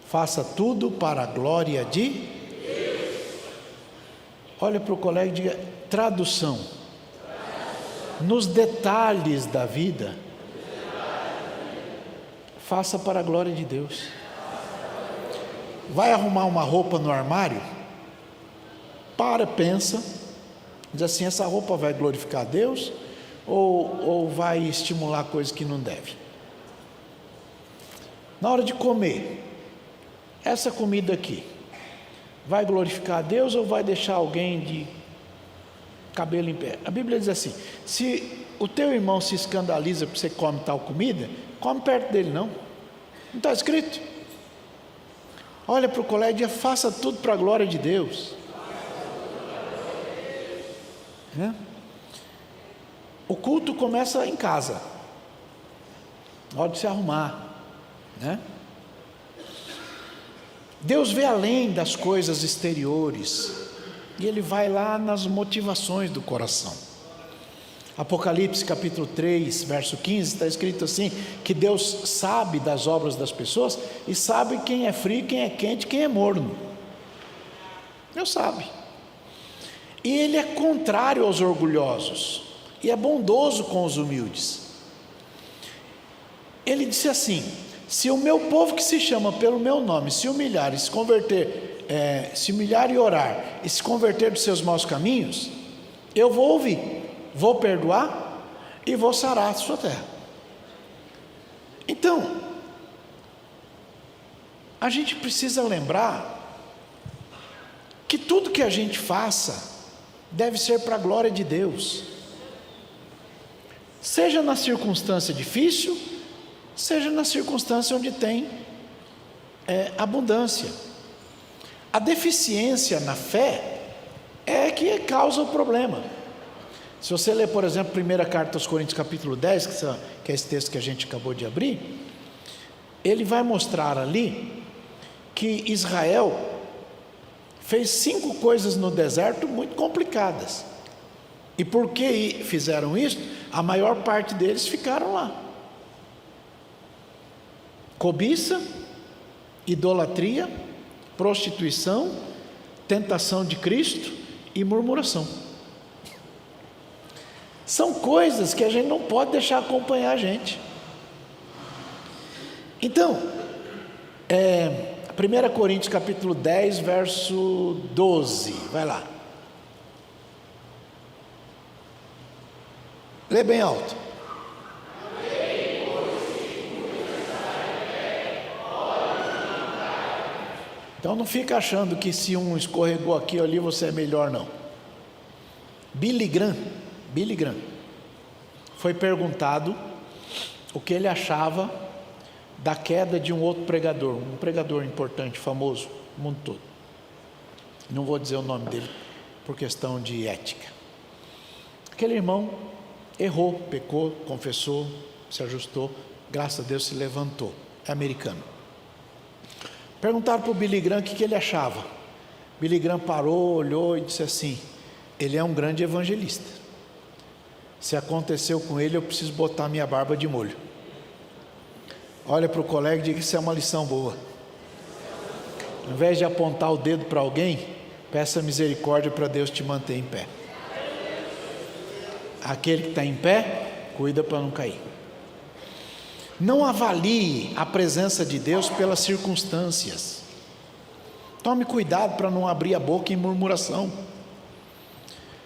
faça tudo para a glória de Deus. Olha para o colega e diga: tradução. Nos detalhes da vida, faça para a glória de Deus. Vai arrumar uma roupa no armário? Pensa, diz assim: essa roupa vai glorificar a Deus ou vai estimular coisas que não deve? Na hora de comer, essa comida aqui vai glorificar a Deus ou vai deixar alguém de cabelo em pé? A Bíblia diz assim: se o teu irmão se escandaliza porque você come tal comida, come perto dele não. Não está escrito? Olha para o colega e diga: faça tudo para a glória de Deus. O culto começa em casa, na hora de se arrumar, né? Deus vê além das coisas exteriores, e Ele vai lá nas motivações do coração. Apocalipse capítulo 3, verso 15, está escrito assim, que Deus sabe das obras das pessoas, e sabe quem é frio, quem é quente, quem é morno. Deus sabe. E Ele é contrário aos orgulhosos, e é bondoso com os humildes. Ele disse assim: se o meu povo que se chama pelo meu nome se humilhar e se converter, se humilhar e orar e se converter dos seus maus caminhos, eu vou ouvir, vou perdoar e vou sarar a sua terra. Então, a gente precisa lembrar que tudo que a gente faça deve ser para a glória de Deus, seja na circunstância difícil, seja na circunstância onde tem abundância. A deficiência na fé é que causa o problema. Se você ler, por exemplo, primeira carta aos Coríntios capítulo 10, que é esse texto que a gente acabou de abrir, ele vai mostrar ali que Israel fez 5 coisas no deserto muito complicadas, e porque fizeram isso, a maior parte deles ficaram lá. Cobiça, idolatria, prostituição, tentação de Cristo e murmuração. São coisas que a gente não pode deixar acompanhar a gente. Então, 1 Coríntios capítulo 10, verso 12, vai lá. Lê bem alto. Então não fica achando que se um escorregou aqui ou ali você é melhor, não. Billy Graham foi perguntado o que ele achava da queda de um outro pregador, um pregador importante, famoso, no mundo todo. Não vou dizer o nome dele por questão de ética. Aquele irmão errou, pecou, confessou, se ajustou, graças a Deus se levantou. É americano. Perguntaram para o Billy Graham o que ele achava. Billy Graham parou, olhou e disse assim: ele é um grande evangelista. Se aconteceu com ele, eu preciso botar minha barba de molho. Olha para o colega e diga que isso é uma lição boa. Ao invés de apontar o dedo para alguém, peça misericórdia para Deus te manter em pé. Aquele que está em pé, cuida para não cair. Não avalie a presença de Deus pelas circunstâncias. Tome cuidado para não abrir a boca em murmuração.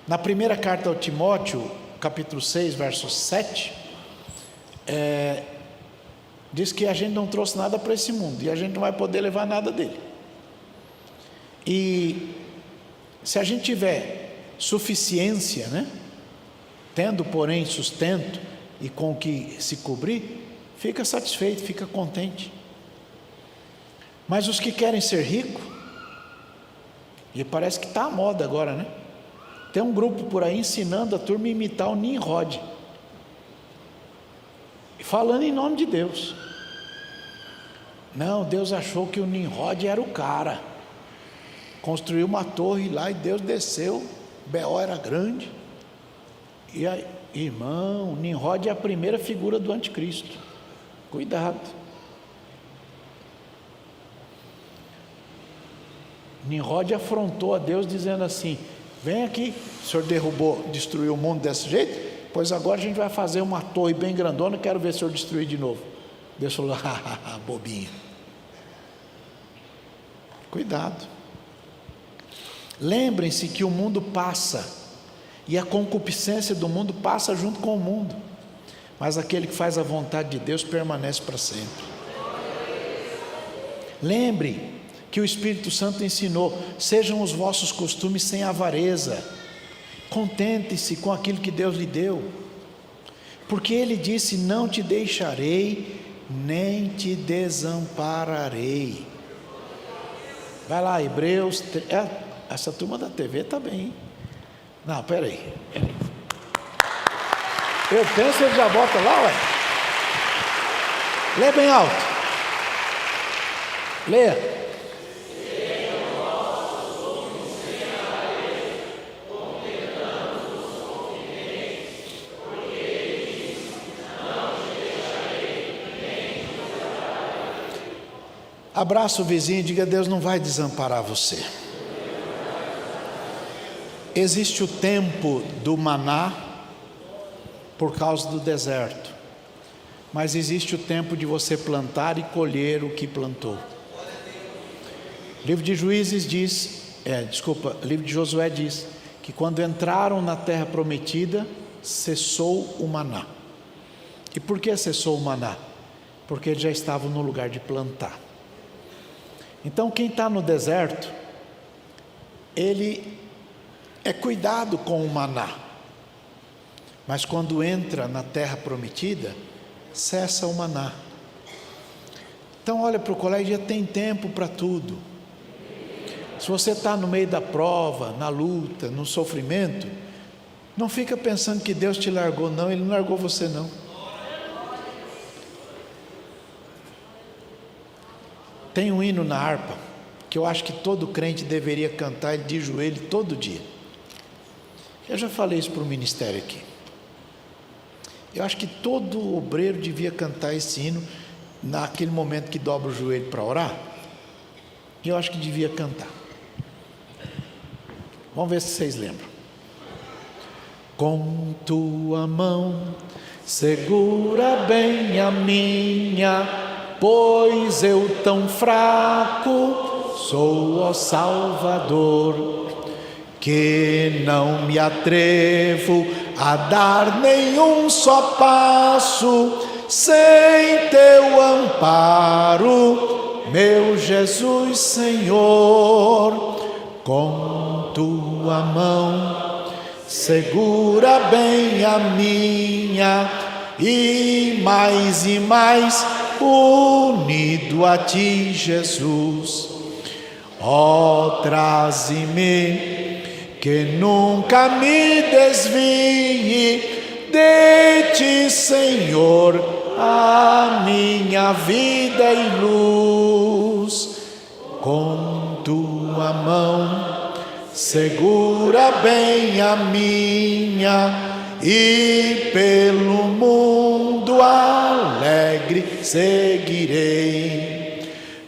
Na primeira carta ao Timóteo, capítulo 6, verso 7, diz que a gente não trouxe nada para esse mundo e a gente não vai poder levar nada dele. E se a gente tiver suficiência, tendo porém sustento e com o que se cobrir, fica satisfeito, fica contente. Mas os que querem ser ricos, e parece que está à moda agora, né? Tem um grupo por aí ensinando a turma a imitar o Nimrod, falando em nome de Deus. Não, Deus achou que o Nimrod era o cara, construiu uma torre lá e Deus desceu, o B.O. era grande. E aí, irmão, Nimrod é a primeira figura do anticristo, cuidado. Nimrod afrontou a Deus dizendo assim: vem aqui, o senhor destruiu o mundo desse jeito, pois agora a gente vai fazer uma torre bem grandona, quero ver o senhor destruir de novo. Deus falou: bobinho. Cuidado. Lembrem-se que o mundo passa, e a concupiscência do mundo passa junto com o mundo, mas aquele que faz a vontade de Deus permanece para sempre. Lembre que o Espírito Santo ensinou: sejam os vossos costumes sem avareza, contente-se com aquilo que Deus lhe deu, porque Ele disse: não te deixarei, nem te desampararei. Vai lá, Hebreus. Essa turma da TV está bem, hein? Não, peraí. Eu penso que ele já bota lá, ué. Lê bem alto. Lê. Abraça o vizinho e diga: Deus não vai desamparar você. Existe o tempo do maná por causa do deserto, mas existe o tempo de você plantar e colher o que plantou. Livro de Juízes diz, livro de Josué diz que quando entraram na terra prometida, cessou o maná. E por que cessou o maná? Porque eles já estavam no lugar de plantar. Então quem está no deserto, ele é cuidado com o maná, mas quando entra na terra prometida, cessa o maná. Então olha para o colégio, já tem tempo para tudo. Se você está no meio da prova, na luta, no sofrimento, não fica pensando que Deus te largou, não. Ele não largou você, não. Tem um hino na harpa que eu acho que todo crente deveria cantar de joelho todo dia. Eu já falei isso para o ministério aqui. Eu acho que todo obreiro devia cantar esse hino naquele momento que dobra o joelho para orar. Eu acho que devia cantar. Vamos ver se vocês lembram. Com tua mão segura bem a minha, pois eu tão fraco sou, ó Salvador, que não me atrevo a dar nenhum só passo sem teu amparo, meu Jesus Senhor. Com tua mão segura bem a minha, e mais unido a ti, Jesus. Ó, traze-me, que nunca me desvie de ti, Senhor, a minha vida e luz. Com tua mão segura bem a minha, e pelo mundo alegre seguirei,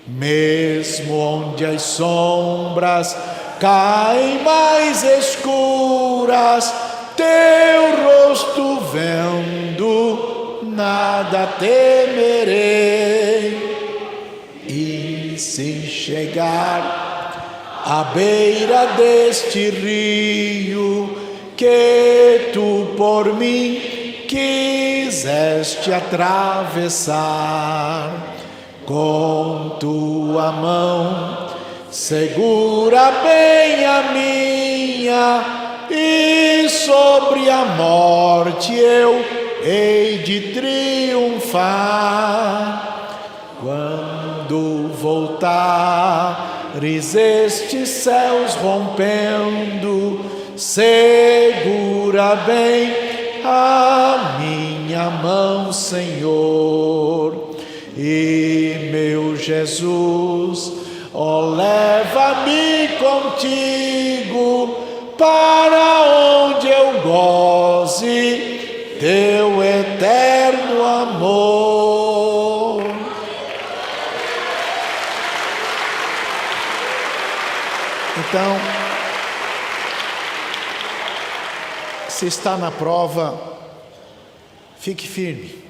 mesmo onde as sombras caem mais escuras, teu rosto vendo, nada temerei. E se chegar à beira deste rio que tu por mim quiseste atravessar, com tua mão segura bem a minha, e sobre a morte eu hei de triunfar quando voltares estes céus rompendo. Segura bem a minha mão, Senhor, e meu Jesus, ó, leva-me contigo para onde eu goze teu eterno amor. Então, se está na prova, fique firme,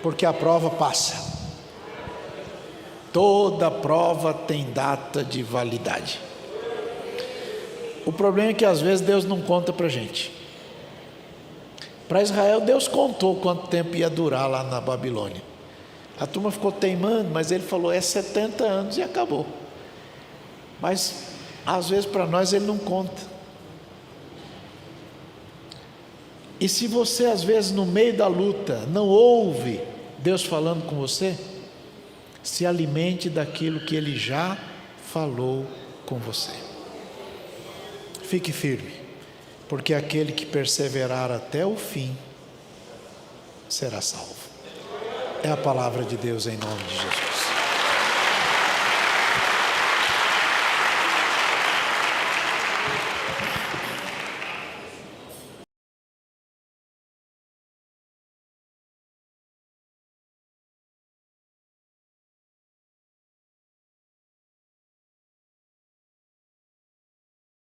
porque a prova passa. Toda prova tem data de validade. O problema é que às vezes Deus não conta para a gente. Para Israel, Deus contou quanto tempo ia durar lá na Babilônia. A turma ficou teimando, mas ele falou, é 70 anos e acabou. Mas às vezes para nós ele não conta. E se você às vezes no meio da luta não ouve Deus falando com você, se alimente daquilo que Ele já falou com você. Fique firme, porque aquele que perseverar até o fim será salvo. É a palavra de Deus em nome de Jesus.